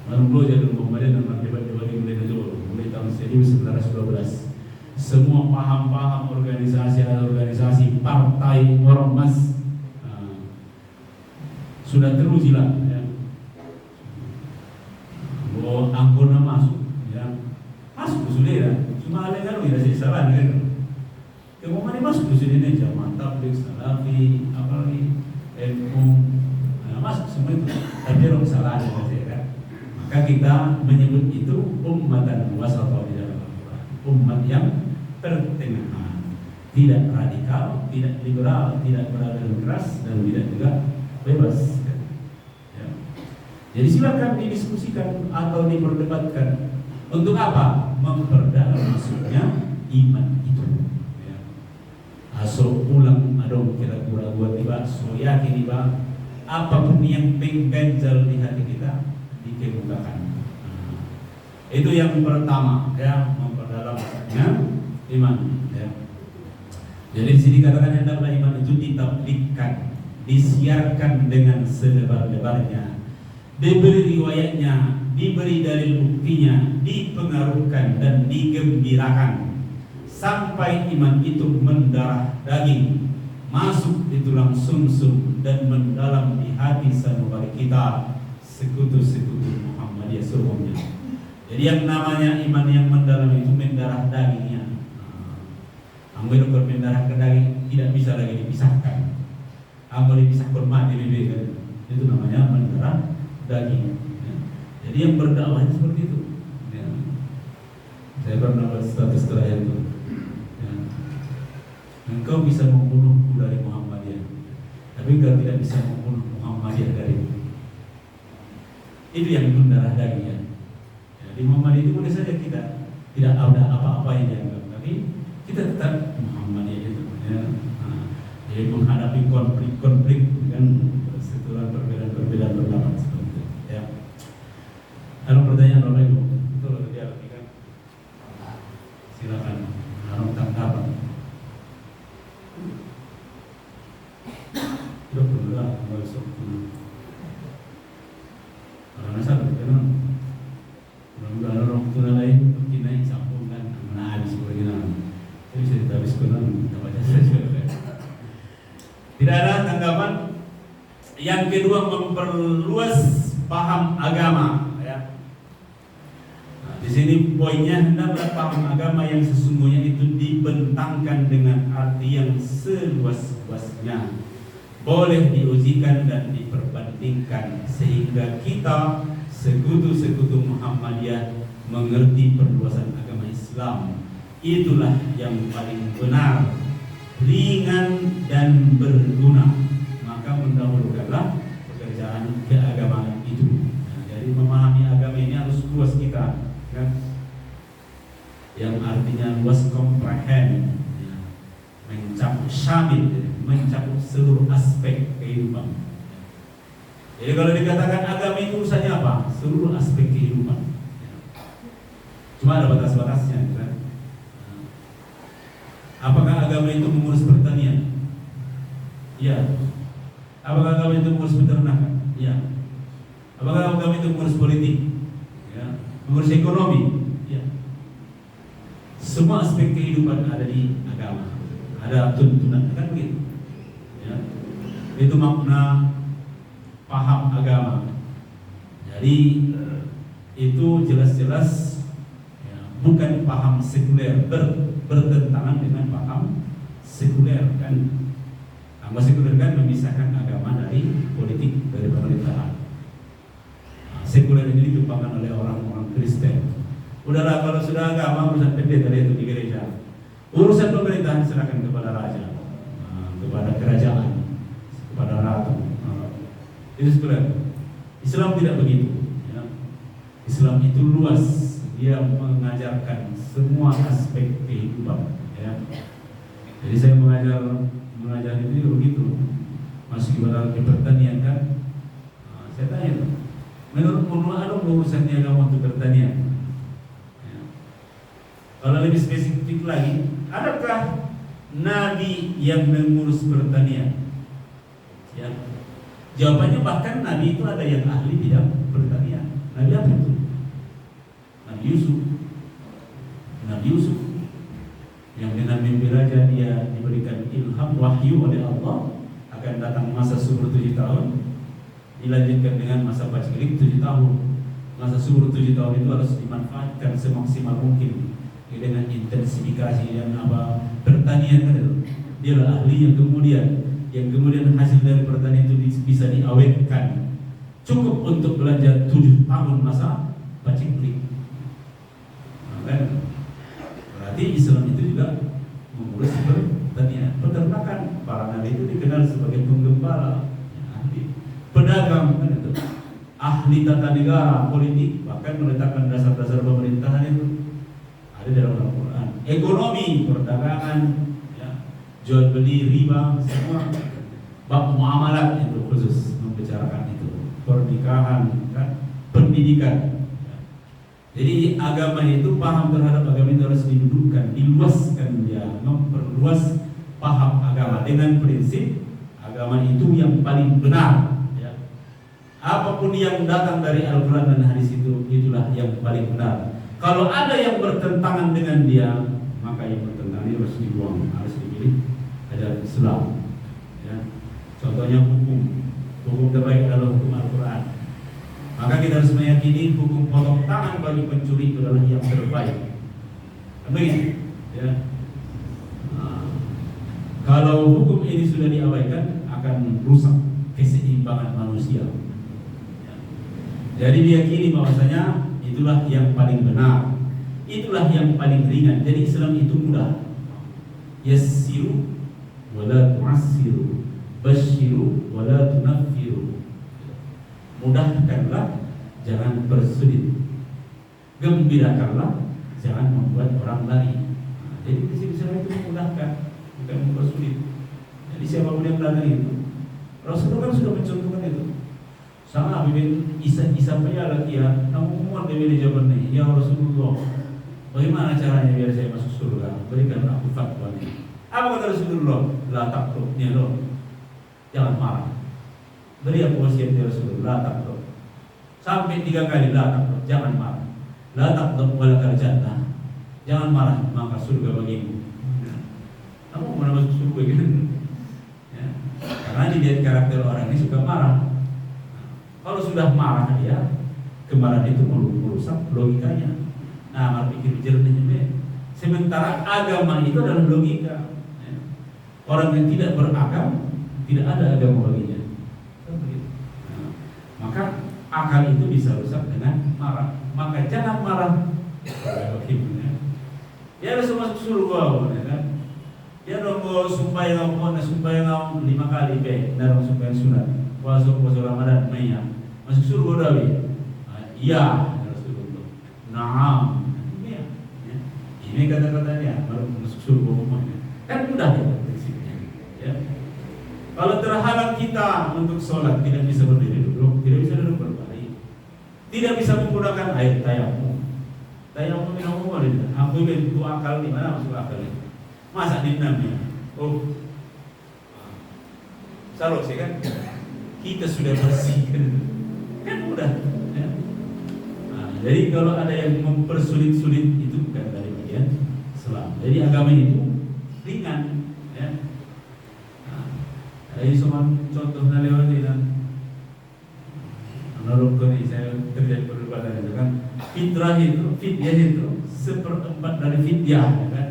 Speaker 3: lalu jadi Muhammadiyah dan debat-debat mulai tahun 1912. Semua paham-paham organisasi partai ormas sudah teruji lah ya. Bahwa anggota masuk ya, masuk sudah ya, cuma ada kan tidak salah kan. Kemudian masuk ke sini Jamaah Tabligh, Salafi, apalagi NU, masuk semua itu. Tapi orang salah ada kan. Maka kita menyebut itu ummatan wasatah di dalam Al-Quran. Umat yang pertengahan, tidak radikal, tidak liberal, tidak beragam keras, dan tidak juga bebas. Ya. Jadi silakan didiskusikan atau diperdebatkan. Untuk apa? Memperdalam maksudnya iman itu. Ya. So ulang adong kira-kira tiba, so yakin tiba, apapun yang mengganjal di hati kita dikemukakan. Itu yang pertama ya, memperdalam maksudnya iman ya. Jadi di sini katakan hendaklah iman itu ditablikkan, disiarkan dengan selebar-lebarnya, diberi riwayatnya, diberi dalil buktinya, dipengaruhkan dan digembirakan sampai iman itu mendarah daging, masuk di tulang sumsum dan mendalam di hati sanubari kita, sekutu-sekutu Muhammadiyah seluruhnya. Jadi yang namanya iman yang mendalam itu mendarah dagingnya. Anggota mendarah ke daging tidak bisa lagi dipisahkan. Anggota dipisahkan mati lebih kan. Itu namanya mendarah daging. Ya. Jadi yang berdakwah seperti itu. Ya. Saya pernah buat status terakhir itu. Ya. Engkau bisa membunuhku dari Muhammadiyah, tapi engkau tidak bisa membunuh Muhammadiyah dari itu yang mendarah dagingnya. Di Muhammadiyah itu boleh saja kita tidak ada apa-apa yang dianggap, tapi kita tetap Muhammadiyah itu ya. Jadi menghadapi konflik dengan setelah perbedaan pendapat seperti itu ya. Ada pertanyaan Bapak Ibu? Betul atau tidak? Silakan. Ada tanggapan? Tidak perlu lah masuk. Karena satu kan mudah-mudahan orang tua lain kita yang sambungkan mana habis bergina. Saya bisa dihabiskan kita baca saja. Tidak ada tanggapan. Yang kedua, memperluas paham agama ya. Nah, di sini poinnya hendaklah paham agama yang sesungguhnya itu dibentangkan dengan arti yang seluas-luasnya, boleh diujikan dan diperbandingkan sehingga kita sekutu-sekutu Muhammadiyah mengerti perluasan agama Islam. Itulah yang paling benar, ringan dan berguna. Maka mendahulukanlah pekerjaan keagamaan itu. Nah, jadi memahami agama ini harus luas kita, kan? Yang artinya luas, comprehend, ya. Mencakup syamil, mencakup seluruh aspek kehidupan. Jadi kalau dikatakan agama itu urusannya apa? Seluruh aspek kehidupan. Cuma ada batas-batasnya, kan? Apakah agama itu mengurus pertanian? Ya. Apakah agama itu mengurus peternakan? Ya. Apakah agama itu mengurus politik? Ya. Mengurus ekonomi? Ya. Semua aspek kehidupan ada di agama. Ada tuntunan, kan begitu? Ya. Itu makna paham agama. Jadi itu jelas-jelas ya, bukan paham sekuler bertentangan dengan paham sekuler, kan? Agama sekuler kan memisahkan agama dari politik, dari pemerintahan. Nah, sekuler ini dikembangkan oleh orang-orang Kristen. Udahlah, kalau sudah agama urusan pendeta itu di gereja. Urusan pemerintahan serahkan kepada raja, kepada kerajaan, kepada ratu. Itu sekuler. Islam tidak begitu. Ya. Islam itu luas. Dia mengajarkan semua aspek kehidupan. Ya. Jadi saya mengajar itu juga begitu. Masuk ke pertanian, kan? Nah, saya tanya, menurut ada urusannya agama untuk pertanian? Ya. Kalau lebih spesifik lagi, adakah nabi yang mengurus pertanian? Ya. Jawabannya bahkan nabi itu ada yang ahli bidang pertanian. Nabi apa itu? Nabi Yusuf. Nabi Yusuf yang dengan mimpi raja dia diberikan ilham wahyu oleh Allah akan datang masa subur 7 tahun, dilanjutkan dengan masa paceklik 7 tahun. Masa subur 7 tahun itu harus dimanfaatkan semaksimal mungkin dengan intensifikasi dan pertanian, kan itu. Dia adalah ahli yang kemudian hasil dari pertanian itu bisa diawetkan cukup untuk belanja 7 tahun masa paceklik. Nah, kan? Berarti Islam itu juga mengurus pertanian, peternakan. Para nabi itu dikenal sebagai penggembala, ahli pedagang, kan itu. Ahli tata negara, politik, bahkan meletakkan dasar-dasar pemerintahan itu ada dalam Al-Quran. Ekonomi, perdagangan, jual beli, riba, semua bab muamalat itu khusus membicarakan itu, pernikahan, kan, pendidikan. Jadi agama itu, paham terhadap agama itu harus didudukkan, diluaskan, dia memperluas paham agama dengan prinsip agama itu yang paling benar. Ya. Apapun yang datang dari Al-Quran dan hadis itu, itulah yang paling benar. Kalau ada yang bertentangan dengan dia, maka yang bertentangan itu harus dibuang, harus dipilih ajaran Islam. Ya. Contohnya hukum terbaik adalah hukum Al-Quran. Maka kita harus meyakini hukum potong tangan bagi pencuri itu adalah yang terbaik. Begitu. Ya. Nah, kalau hukum ini sudah diabaikan akan rusak keseimbangan manusia. Ya. Jadi diyakini bahwasanya itulah yang paling benar, itulah yang paling ringan. Jadi Islam itu mudah. Yassiru wala tu'assiru, basyiru wala tunaffiru. Mudahkanlah, jangan bersulit. Gembirakanlah, jangan membuat orang lari. Nah, jadi prinsip Islam itu memudahkan, bukan mempersulit. Jadi siapapun yang melakukan itu, Rasulullah kan sudah mencontohkan itu. Sama Habibin Isa lagi ya, namun muat dia jawaban ini, ya Rasulullah, bagaimana caranya biar saya masuk surga? Berikan aku fatwa ini. Apa kata Rasulullah? La taqtub, jangan marah. Beri aku wasiat dari Rasulullah, la taqtub. Sampai 3 kali la taqtub, jangan marah. La taqtub walakal jannah, jangan marah maka surga bagimu. Kamu mau masuk surga gitu? Ya. Karena dilihat karakter orang ini suka marah. Kalau sudah marah dia, kemarahan itu merusak logikanya. Nah, pikir jernihnya. Sementara agama itu adalah logika. Orang yang tidak beragam, tidak ada agama baginya. Nah, maka akal itu bisa rusak dengan marah. Maka jangan marah. Ya harus masuk surga, kan? Ya dong, sumpah yang 5 kali be, dalam sumpah yang sunat. Puasa Ramadan, masuk surga dah. Iya, Rasulullah. Naam. Ini kata-katanya baru masuk surga umumnya. Kan mudah ya prinsipnya. Ya. Kalau terhalang kita untuk sholat tidak bisa berdiri duduk, tidak bisa duduk berbaring, tidak bisa menggunakan air tayamum. Tayamum minum umur itu. Ambil itu akal di mana masuk akal itu? Masa dinamnya? Oh, salah sih kan? Kita sudah bersih kan mudah. Ya. Nah, jadi kalau ada yang mempersulit-sulit itu bukan dari bagian Islam. Jadi agama itu ringan. Ya. Nah, ini semua contohnya lewat ini kan. Menurut ini saya terjadi perdebatan itu kan. Fitrah itu 1/4 dari fidyah, ya kan?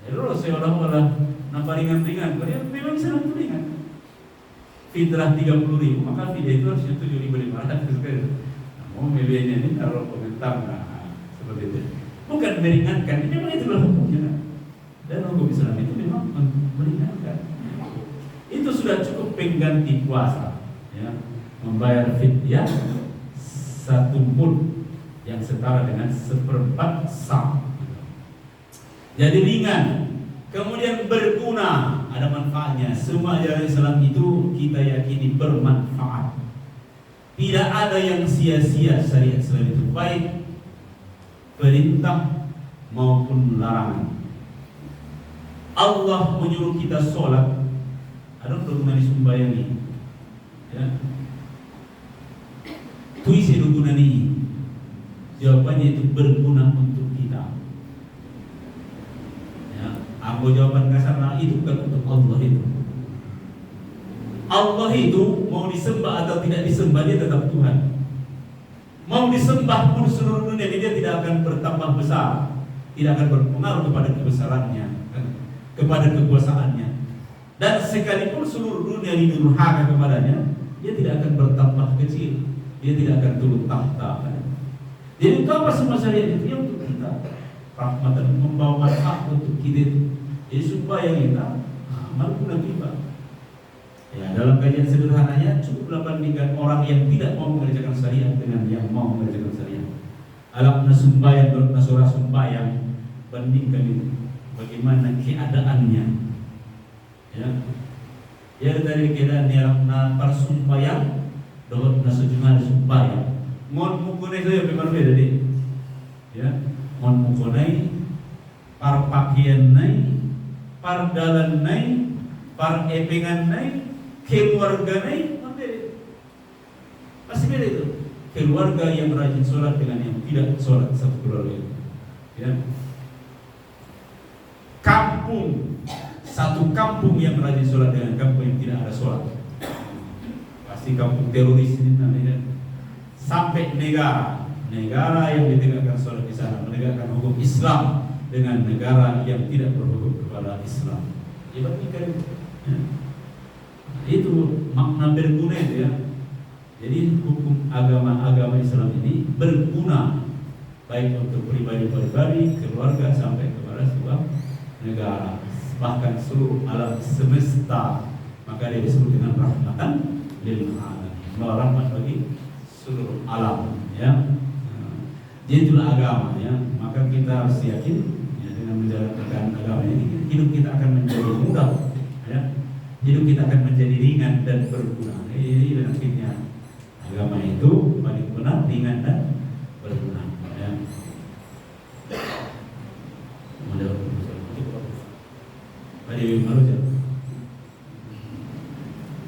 Speaker 3: Terus seolah-olah nampak ringan-ringan, memang bisa nampak ringan. Fitrah 30.000, maka fidyah itu harusnya 7.500 kan? Mau milihnya ini taruh komentar, seperti itu. Bukan meringankan, ini memang itulah hukumnya. Dan hukum Islam itu memang meringankan. Itu sudah cukup pengganti puasa, ya. Membayar fidyah 1 mud yang setara dengan 1/4 sa'. Jadi ringan, kemudian berguna, ada manfaatnya. Semua ajaran Islam itu kita yakini bermanfaat. Tidak ada yang sia-sia syariat Islam itu, baik perintah maupun larangan. Allah menyuruh kita sholat, ada berguna di sembahyang ini. Ya. Tuisi berguna ini. Jawabannya itu berguna untuk kita. Ya, aku jawaban kasar itu bukan untuk Allah itu. Allah itu mau disembah atau tidak disembah dia tetap Tuhan. Mau disembah pun seluruh dunia dia tidak akan bertambah besar, tidak akan berpengaruh kepada kebesarannya, kepada kekuasaannya. Dan sekalipun seluruh dunia ini durhaka kepadanya, dia tidak akan bertambah kecil, dia tidak akan turun tahta. Jadi itu apa semua syariat itu? Ya untuk kita rahmatan, membawa manfaat untuk kita. Jadi supaya kita berguna kita. Ya, dalam kajian sederhananya cukuplah bandingkan orang yang tidak mau mengerjakan syariat dengan yang mau mengerjakan syariat. Alakna sembahyang, dorna surah sembahyang, bandingkan itu bagaimana keadaannya. Ya, ya dari keadaannya alakna parsumpayang, dorna sejumlah sembahyang. Mon mukunai saya memang beda deh. Ya, mon mukunai, par pakaian naik, par dalan naik, par epengan naik, keluarga naik, masih beda itu. Keluarga yang rajin sholat dengan yang tidak sholat satu keluarga. Ya. Kampung, satu kampung yang rajin sholat dengan kampung yang tidak ada sholat, pasti kampung teroris ini namanya. Sampai negara yang ditegakkan sholat di sana menegakkan hukum Islam dengan negara yang tidak berhukum kepada Islam. Ibaratnya ya. Itu makna berguna itu ya. Jadi hukum agama Islam ini berguna baik untuk pribadi-pribadi, keluarga sampai kepada sebuah negara, bahkan seluruh alam semesta. Maka dia disebut dengan rahmatan lil alamin, rahmat bagi seluruh alam ya. Jadi itulah agama ya. Maka kita harus yakin ya, dengan menjalankan agama ini hidup kita akan menjadi mudah ya. Hidup kita akan menjadi ringan dan berguna. Ini akhirnya agama itu paling benar, ringan dan berguna ya.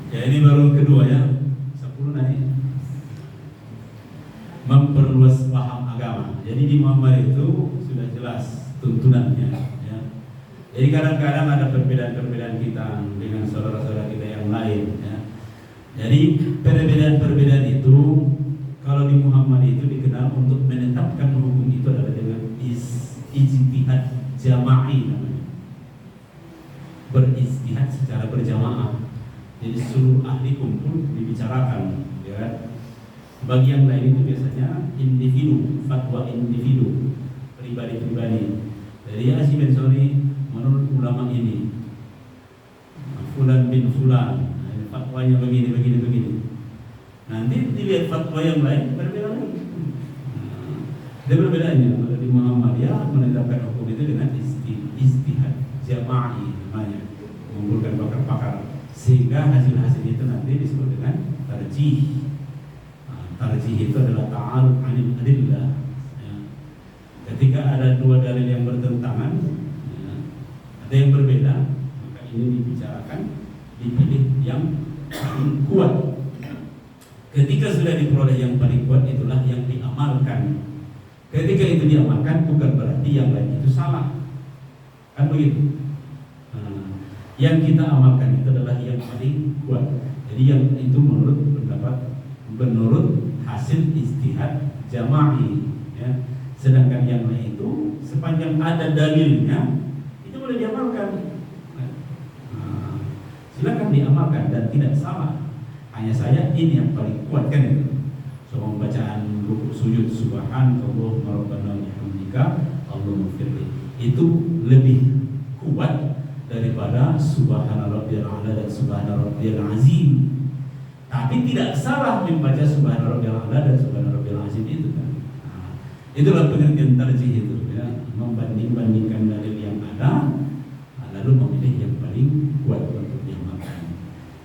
Speaker 3: Ya ini baru kedua ya. 10 naik. Memperluas paham agama. Jadi di Muhammad itu sudah jelas tuntunannya ya. Jadi kadang-kadang ada perbedaan-perbedaan kita dengan saudara-saudara kita yang lain ya. Jadi perbedaan-perbedaan itu kalau di Muhammad itu dikenal untuk menetapkan hukum itu adalah dengan ijtihad jama'i namanya. Berijtihad secara berjamaah. Jadi seluruh ahli kumpul dibicarakan, ya kan? Bagi yang lain itu biasanya individu, fatwa individu, pribadi-pribadi. Dari Hasyim bin Suri menurut ulama ini, Fulan bin Fulan, fatwanya begini. Nanti dilihat fatwa yang lain berbeda lagi. Ada perbedaannya. Kalau di Muhammadiyah menetapkan hukum itu dengan istihad jama'i namanya, mengumpulkan pakar-pakar, sehingga hasil-hasil itu nanti disebut dengan tarjih. Tarjih itu adalah ta'arud 'anil adillah. Ya. Ketika ada dua dalil yang bertentangan, ya, ada yang berbeda, maka ini dibicarakan, dipilih yang paling kuat. Ketika sudah diperoleh yang paling kuat, itulah yang diamalkan. Ketika itu diamalkan, bukan berarti yang lain itu salah, kan begitu. Yang kita amalkan itu adalah yang paling kuat. Jadi yang itu menurut hasil istihad jama'i, ya. Sedangkan yang lain itu sepanjang ada dalilnya itu boleh diamalkan. Silakan diamalkan dan tidak salah. Hanya saya ini yang paling kuat, kan itu. Soal bacaan rukuk sujud subhanallah rabbana bihamdika Allahumma firli itu lebih kuat daripada subhana rabbiyal a'la dan subhana rabbiyal azim. Tapi tidak salah membaca subhana rabbiyal a'la dan subhana rabbiyal azim itu, kan. Itulah pengertian tarjih itu, ya, membanding-bandingkan dalil yang ada lalu memilih yang paling kuat untuk diamalkan.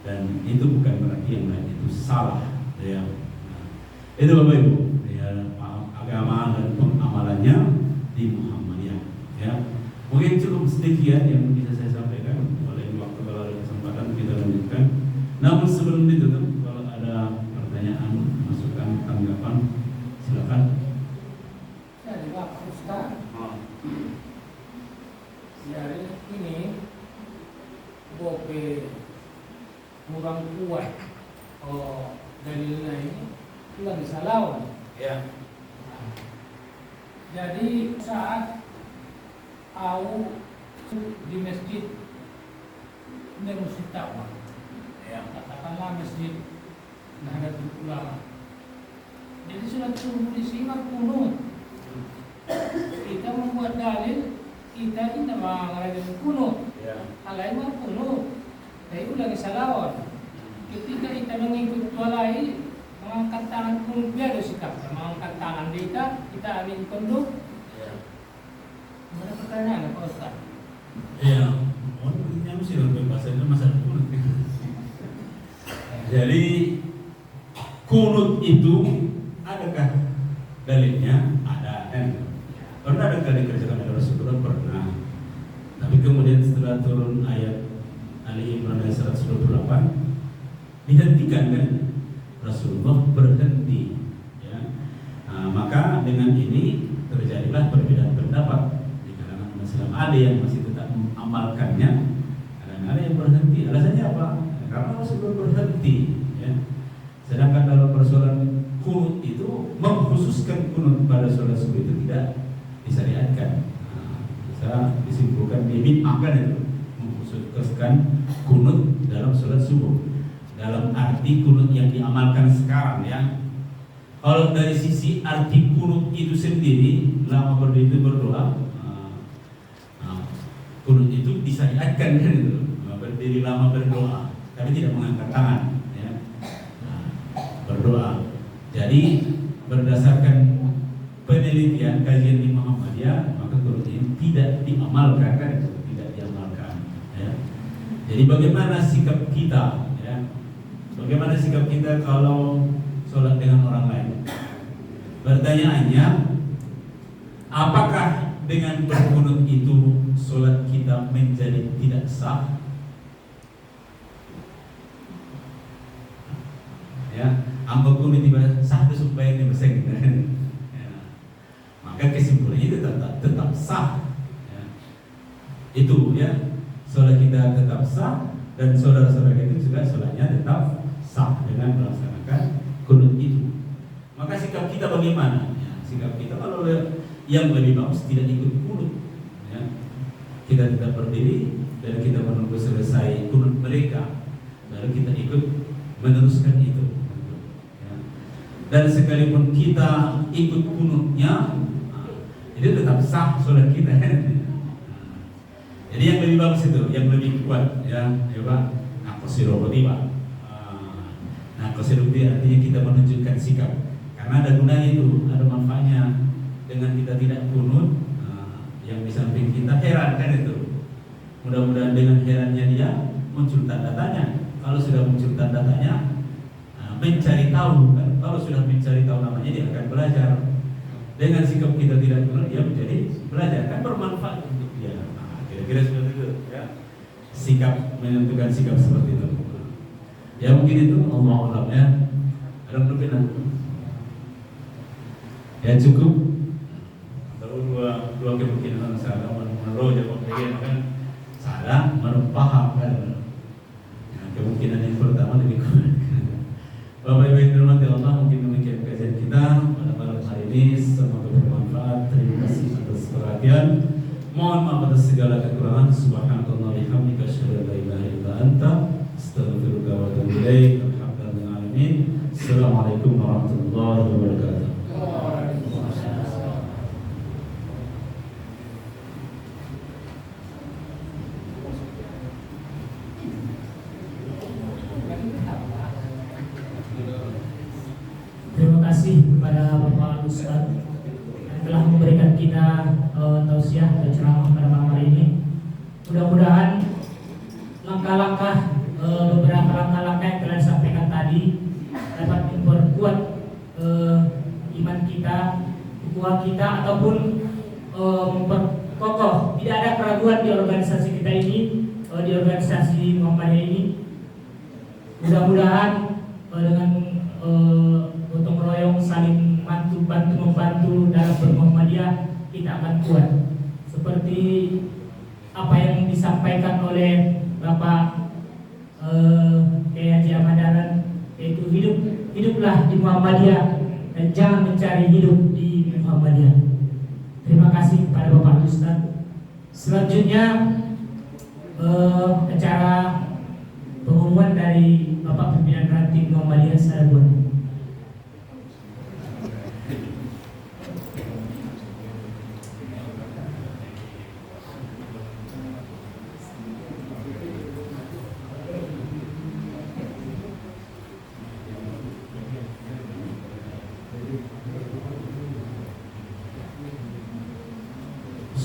Speaker 3: Dan itu bukan berarti yang lain itu salah, ya. Itu Bapak Ibu, ya, agama dan pengamalannya di Muhammadiyah, ya. Mungkin cukup sedikit yang bisa saya sampaikan. Oleh waktu kalau ada kesempatan kita lanjutkan. Namun sebelum itu, kalau ada pertanyaan, masukan, tanggapan, silakan.
Speaker 4: Jadi Pak Ustaz, dari ini bope kurang kuat dalilnya ini lagi salah.
Speaker 3: Ya.
Speaker 4: Jadi saat aku di masjid Nurusitawa, ya, katakanlah masjid Nahdlatul Ulama. Jadi sudah subuh di sini kunut. Kita membuat dalil, kita ini mengarahkan kunut.
Speaker 3: Ya.
Speaker 4: Hal lain mah kunut. Tapi itu lagi salawat. Ketika kita mengikut walai, mengangkat tangan kunut biar sikap, mengangkat tangan kita ambil konduk. Ada pertanyaan Pak Ustaz?
Speaker 3: Iya, yang mesti lebih bahasanya masalah kunut. Jadi kunut itu adakah dalilnya? Ada, kan? Pernah adakah dikerjakan oleh Rasulullah? Pernah. Tapi kemudian setelah turun ayat Ali Imran ayat 128 dihentikan, kan? Rasulullah berhenti, ya. Maka dengan ini terjadilah perbedaan pendapat. Ada yang masih tetap mengamalkannya, ada yang berhenti. Alasannya apa? Karena Rasulullah berhenti, ya. Sedangkan dalam persoalan kunut itu mengkhususkan kunut pada sholat subuh itu tidak disyariatkan. Bisa disimpulkan bid'ahkan itu mengkhususkan kunut dalam sholat subuh. Dalam arti kunut yang diamalkan sekarang, ya. Kalau dari sisi arti kunut itu sendiri, lama berdiri berdoa, kunut itu disyariatkan, kan itu, berdiri lama berdoa, tapi tidak mengangkat tangan, ya. Berdoa. Jadi berdasarkan penelitian kajian di Muhammadiyah, maka kunut ini tidak diamalkan, kan itu, tidak diamalkan, ya. Jadi bagaimana sikap kita, ya? Bagaimana sikap kita kalau sholat dengan orang lain? Pertanyaannya, apakah dengan berkunut itu sholat kita menjadi tidak sah? Ya, ambak kunut tiba sah itu supaya ini beseng, ya. Maka kesimpulannya itu tetap sah, ya. Itu, ya, sholat kita tetap sah dan saudara-saudara itu juga sholatnya tetap sah dengan melaksanakan kunut itu. Maka sikap kita bagaimana? Ya, sikap kita kalau yang lebih bagus tidak ikut kunut, ya. Kita tetap berdiri dan kita menunggu selesai kunut mereka. lalu kita ikut meneruskan itu. Ya. Dan sekalipun kita ikut kunutnya, itu tetap sah sholat kita. Jadi yang lebih bagus itu, yang lebih kuat, ya Pak. Nakosiroboti Pak. Nakosiroboti artinya kita menunjukkan sikap. Karena ada gunanya itu, ada manfaatnya. Dengan kita tidak kunut, yang di samping kita heran kan itu. Mudah-mudahan dengan herannya dia muncul tanda tanya. Kalau sudah muncul tanda tanya, mencari tahu kan. Kalau sudah mencari tahu namanya dia akan belajar. Dengan sikap kita tidak kunut, dia menjadi belajar, kan bermanfaat untuk dia. Kira-kira seperti itu ya. Sikap menentukan sikap seperti itu. Ya mungkin itu Allah alam ya. Ada perbedaan. Ya cukup. Atau dua kemungkinan salah menurut jawab bagian kan salah menurut paham kan. Ya, kemungkinan yang pertama lebih kuat. Bapak Ibu yang dirahmati Allah, mungkin demikian kajian kita pada malam hari ini. Semoga bermanfaat. Terima kasih atas perhatian. Mohon maaf atas segala kekurangan. Subhanallah bihamdika asyhadu an la ilaha illa anta astaghfiruka wa atubu ilaik. Alhamdulillah alamin. Assalamualaikum warahmatullahi wabarakatuh.
Speaker 1: Terima kasih kepada Bapak Ustaz yang telah memberikan kita tausiah dan ceramah pada malam hari ini. Mudah-mudahan beberapa langkah-langkah yang telah disampaikan tadi dapat memperkuat iman kita, ukhuwah kita, ataupun memperkokoh. Tidak ada keraguan di organisasi kita ini, di organisasi Muhammadiyah ini. Mudah-mudahan dengan gotong royong saling bantu membantu dalam bermuhammadiyah, kita akan kuat. Seperti apa yang disampaikan oleh Bapak Kiai Haji Ahmad Dahlan, yaitu hiduplah di Muhammadiyah dan jangan mencari hidup di Muhammadiyah. Terima kasih kepada Bapak Ustaz. Selanjutnya acara pengumuman dari Bapak Pimpinan Ranting Muhammadiyah Sarabun.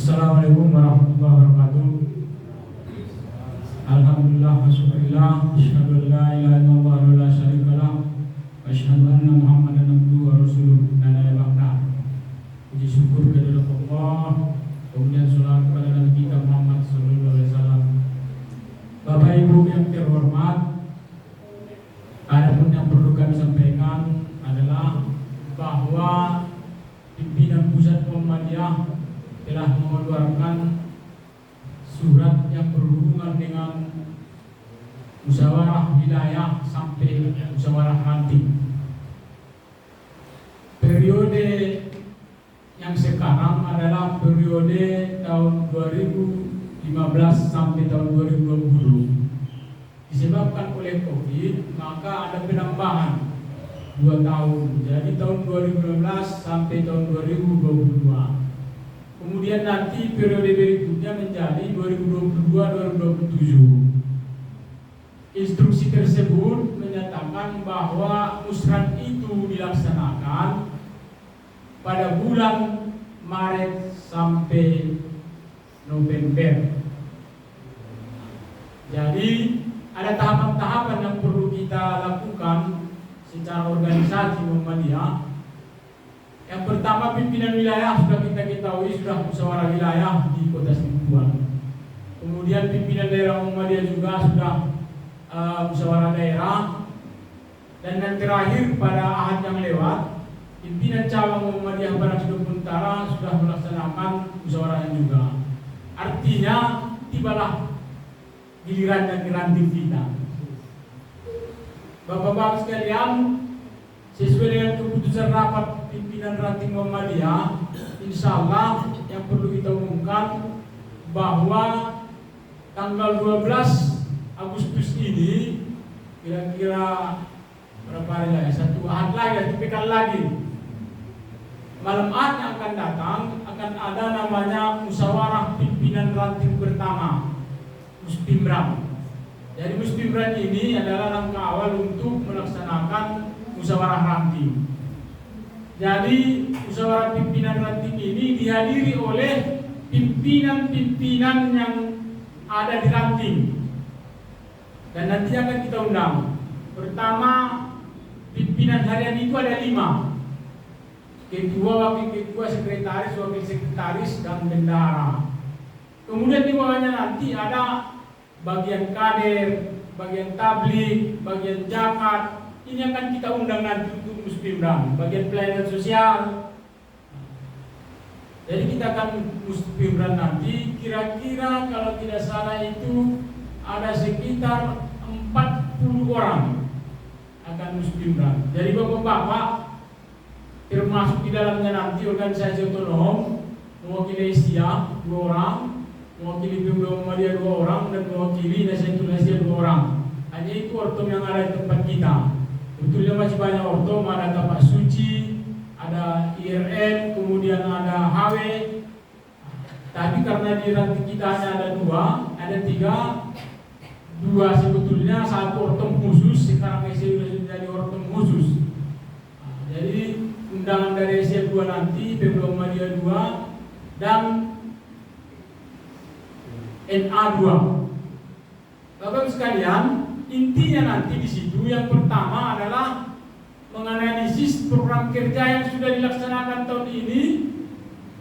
Speaker 5: Assalamualaikum warahmatullahi wabarakatuh. Alhamdulillah wa syukurillah, asyhadu an la ilaha illallah wa la syarika lah, wa asyhadu anna Muhammadan abduhu wa rasuluh. La ilaha illallah. Puji syukur kepada Allah, kemudian salawat kepada Nabi kita Muhammad sallallahu alaihi wasallam. Bapak Ibu yang terhormat, adapun yang perlu kami sampaikan adalah bahwa pimpinan pusat Muhammadiyah telah mengeluarkan surat yang berhubungan dengan musyawarah wilayah sampai musyawarah ranting. Periode yang sekarang adalah periode tahun 2015 sampai tahun 2020. Disebabkan oleh COVID, maka ada penambahan 2 tahun. Jadi tahun 2015 sampai tahun 2022. Kemudian nanti periode berikutnya menjadi 2022-2027. Instruksi tersebut menyatakan bahwa musrah itu dilaksanakan pada bulan Maret sampai November. Jadi ada tahapan-tahapan yang perlu kita lakukan secara organisasi Muhammadiyah. Yang pertama, pimpinan wilayah sudah kita ketahui sudah musyawarah wilayah di Kota Sibuan. Kemudian pimpinan daerah Muhammadiyah juga sudah musyawarah daerah. Dan yang terakhir pada ahad yang lewat, pimpinan cabang Muhammadiyah Barat Sudut Utara sudah melaksanakan musyawarah juga. Artinya tibalah giliran dan ranting kita. Bapak-bapak sekalian, sesuai dengan keputusan rapat pimpinan ranting Muhammadiyah, insya Allah yang perlu kita umumkan bahwa tanggal 12 Agustus ini kira-kira berapa hari lagi, 1 Ahad lagi, 1 pekan lagi. Malam Ahad yang akan datang akan ada namanya musyawarah pimpinan ranting pertama, Muspimran. Jadi Muspimran ini adalah langkah awal untuk melaksanakan musyawarah ranting. Jadi musyawarah pimpinan ranting ini dihadiri oleh pimpinan-pimpinan yang ada di ranting. Dan nanti akan kita undang. Pertama, pimpinan harian itu ada 5. Ketua, wakil ketua, sekretaris, wakil sekretaris, dan bendahara. Kemudian di bawahnya nanti ada bagian kader, bagian tablik, bagian zakat. Ini akan kita undang nanti untuk Muspimran, bagian pelayanan sosial. Jadi kita akan Muspimran nanti kira-kira kalau tidak salah itu ada sekitar 40 orang akan Muspimran. Jadi bapak-bapak termasuk di dalamnya nanti organisasi otonom, mewakili Asia 2 orang, mewakili Pemuda Muhammadiyah 2 orang, dan mewakili Nahdlatul Asia 2 orang. Hanya itu ortom yang ada di tempat kita. Betulnya masih banyak ortom, ada Tapak Suci, ada IRN, kemudian ada HW. Tapi karena di ranting kita hanya ada 2, ada 3, 2 sebetulnya, 1 ortom khusus, sekarang sudah jadi ortom khusus. Jadi undangan dari Asia 2 nanti, Pemuda Muhammadiyah 2, dan NA 2. Bapak sekalian, intinya nanti di situ yang pertama adalah menganalisis program kerja yang sudah dilaksanakan tahun ini,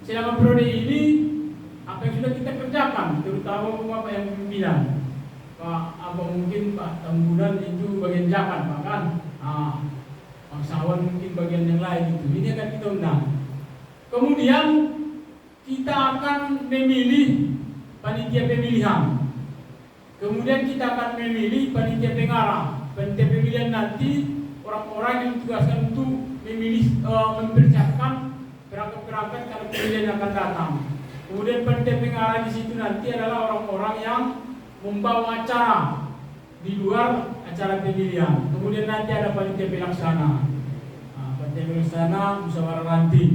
Speaker 5: selama periode ini, apa yang sudah kita kerjakan, terutama Bapak yang pimpinan. Pak, apa mungkin Pak Tambunan itu bagian zakat, bahkan bangsawan mungkin bagian yang lain itu. Ini akan kita undang. Kemudian kita akan memilih panitia pemilihan. Kemudian kita akan memilih panitia pengarah. Panitia pemilihan nanti orang-orang yang ditugaskan untuk memilih, mempersiapkan perangkat-perangkat kalau pemilihan yang akan datang. Kemudian panitia pengarah di situ nanti adalah orang-orang yang membawa acara di luar acara pemilihan. Kemudian nanti ada panitia pelaksana. Panitia pelaksana musyawarah ranting.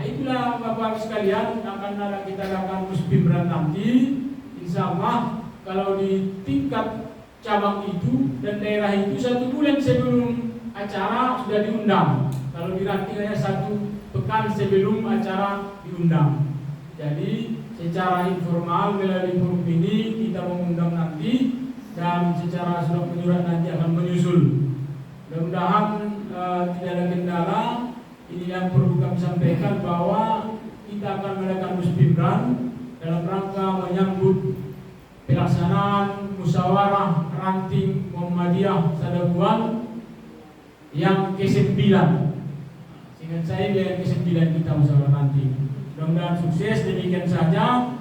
Speaker 5: Itulah Bapak sekalian akan ada kita lakukan Muspimran nanti. Insya Allah kalau di tingkat cabang itu dan daerah itu 1 bulan sebelum acara sudah diundang. Kalau di ranting hanya 1 pekan sebelum acara diundang. Jadi secara informal melalui forum ini kita mengundang nanti, dan secara surat menyurat nanti akan menyusul. Mudah-mudahan tidak ada kendala. Ini yang perlu kami sampaikan, bahwa kita akan melakukan Muspimran dalam rangka menyambut pelaksanaan musyawarah ranting Muhammadiyah Sadabuan yang ke-9. Seingat saya yang ke-9 kita musyawarah ranting. Mudah-mudahan sukses. Demikian saja.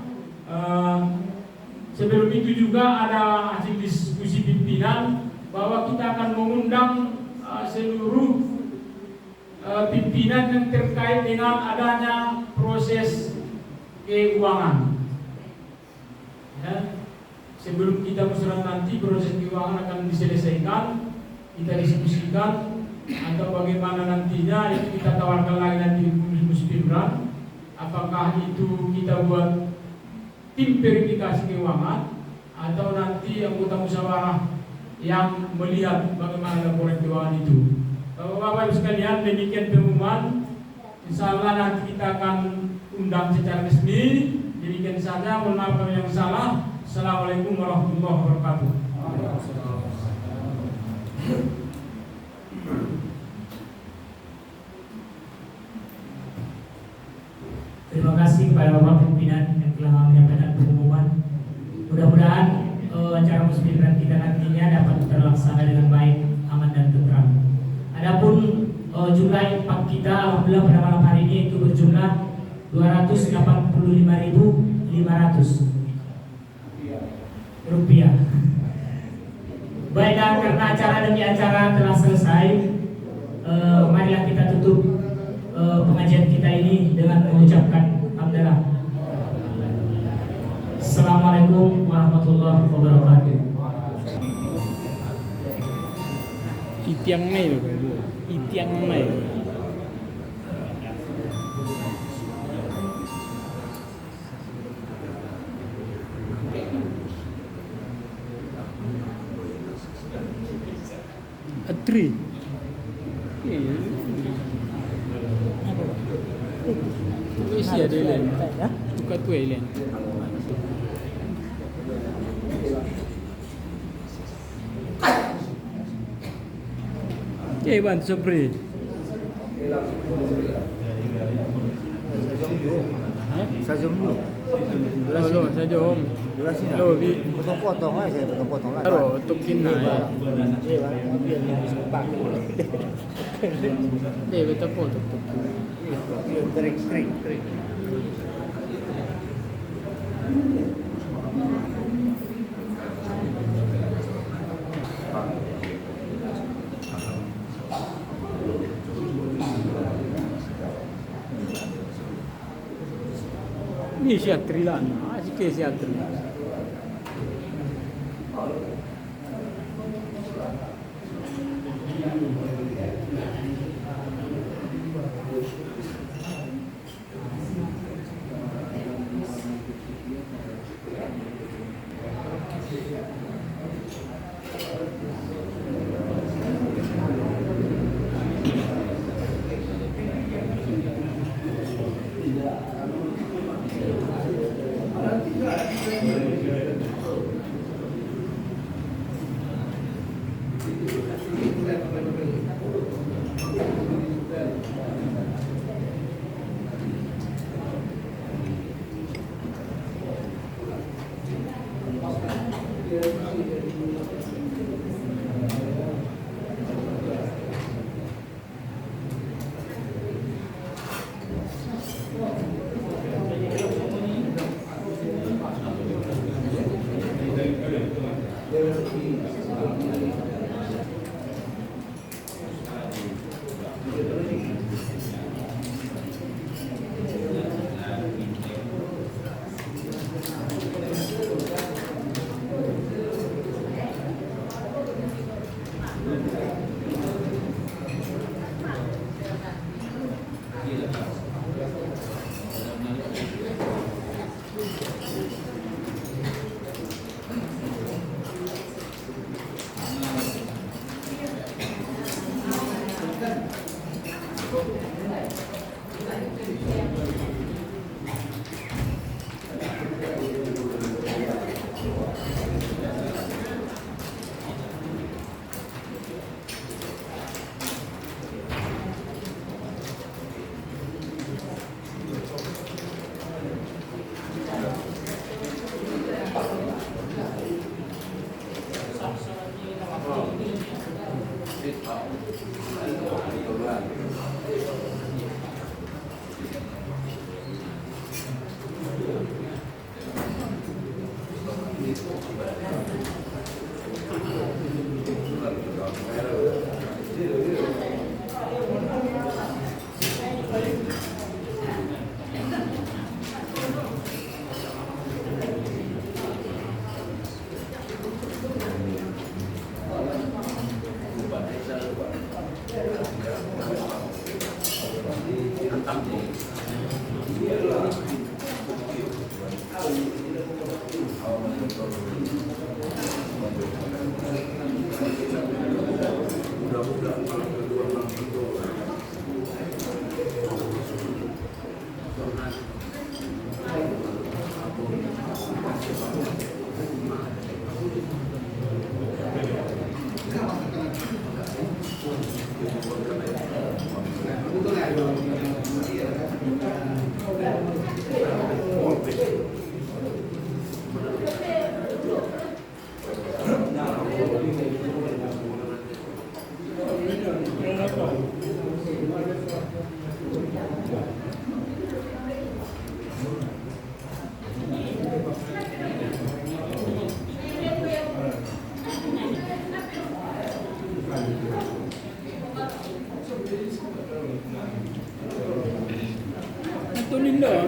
Speaker 5: Sebelum itu juga ada hasil diskusi pimpinan bahwa kita akan mengundang seluruh pimpinan yang terkait dengan adanya proses keuangan. Ya, sebelum kita musyawarah nanti proses keuangan akan diselesaikan, kita diskusikan atau bagaimana nantinya, itu kita tawarkan lagi nanti di Muspimran. Apakah itu kita buat tim verifikasi keuangan atau nanti anggota musyawarah yang melihat bagaimana laporan keuangan itu. Bapak-bapak sekalian, demikian pengumuman. Insya Allah nanti kita akan undang secara resmi. Demikian saja, mohon maaf kalau yang salah. Assalamualaikum warahmatullahi wabarakatuh.
Speaker 1: Terima kasih kepada Bapak Pimpinan yang telah menyampaikan pengumuman. Mudah-mudahan acara Muspimran kita nantinya dapat terlaksana dengan baik, aman dan tentram. Adapun jumlah infak kita alhamdulillah pada malam hari ini itu berjumlah 285.500 rupiah. Baik, dan karena acara demi acara telah selesai, marilah kita tutup pengajian kita ini dengan mengucapkan alhamdulillah. Assalamualaikum warahmatullahi wabarakatuh.
Speaker 5: Itiang Mei loh, Itiang Mei. Atri. Isi ada lain. Buka tu lain. Okay, Iwan, Sobri.
Speaker 2: Sajom dulu.
Speaker 5: Halo, Sajom.
Speaker 2: Durasi
Speaker 5: Halo, Vi.
Speaker 2: Potong-potong aja saya potong-potong lah.
Speaker 5: Halo, tukin na.
Speaker 2: Biar habis kepak.
Speaker 5: Betul po, tutup.
Speaker 2: Kering.
Speaker 5: Ni siya trilan. Sige siya trilan. Tunin doon.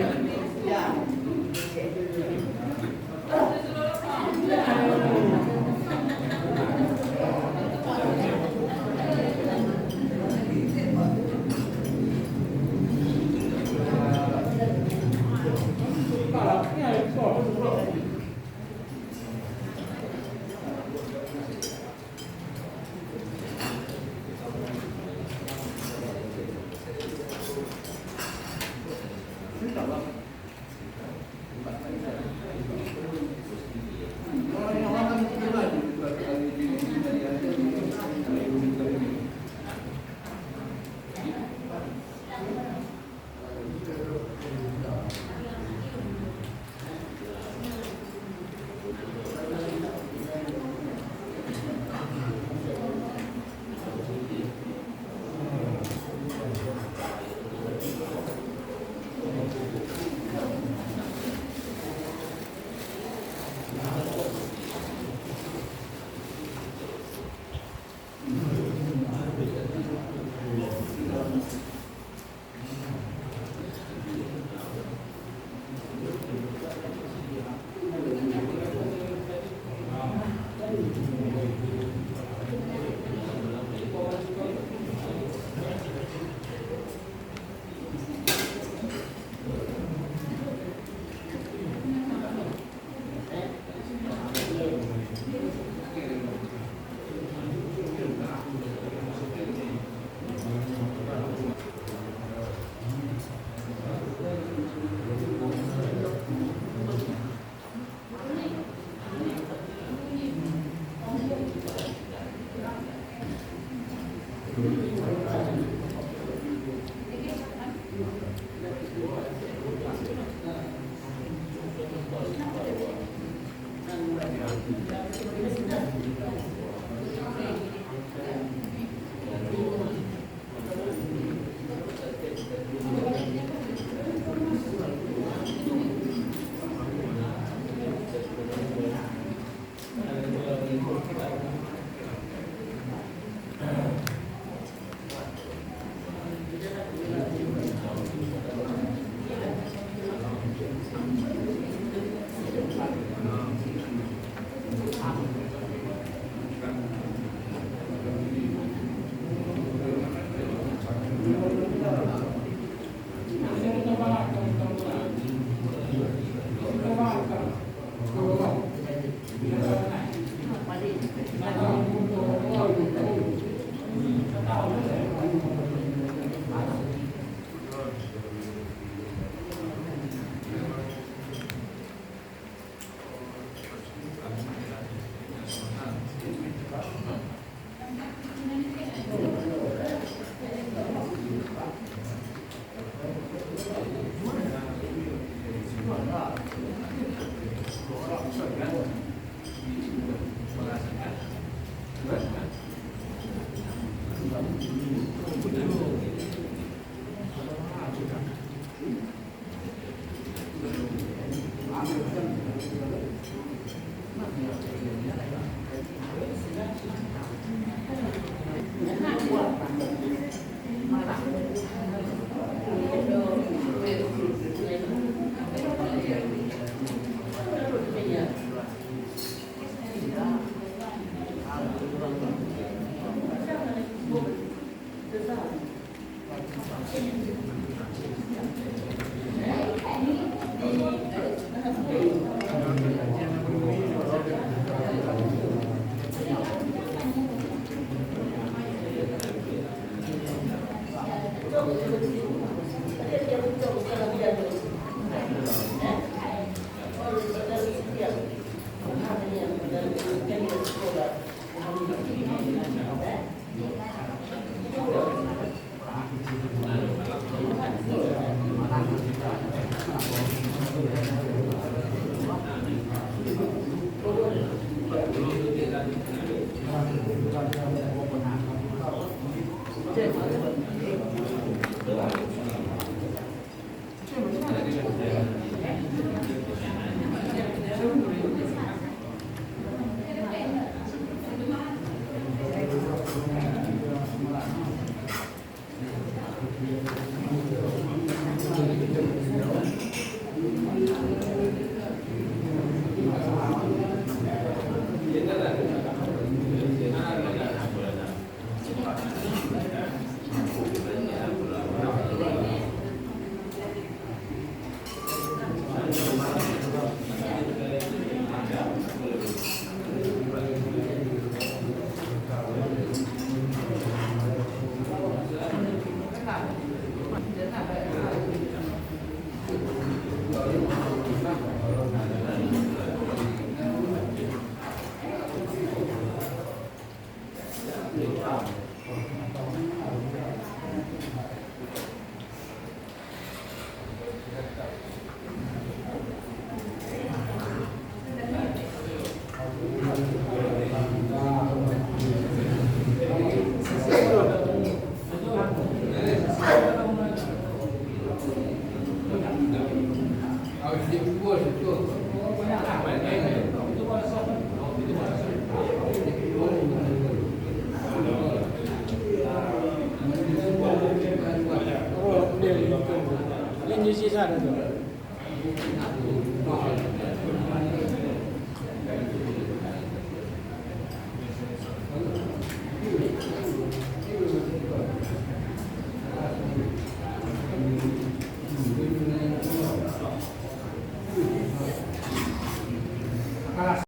Speaker 4: Ini sisa ada tuh.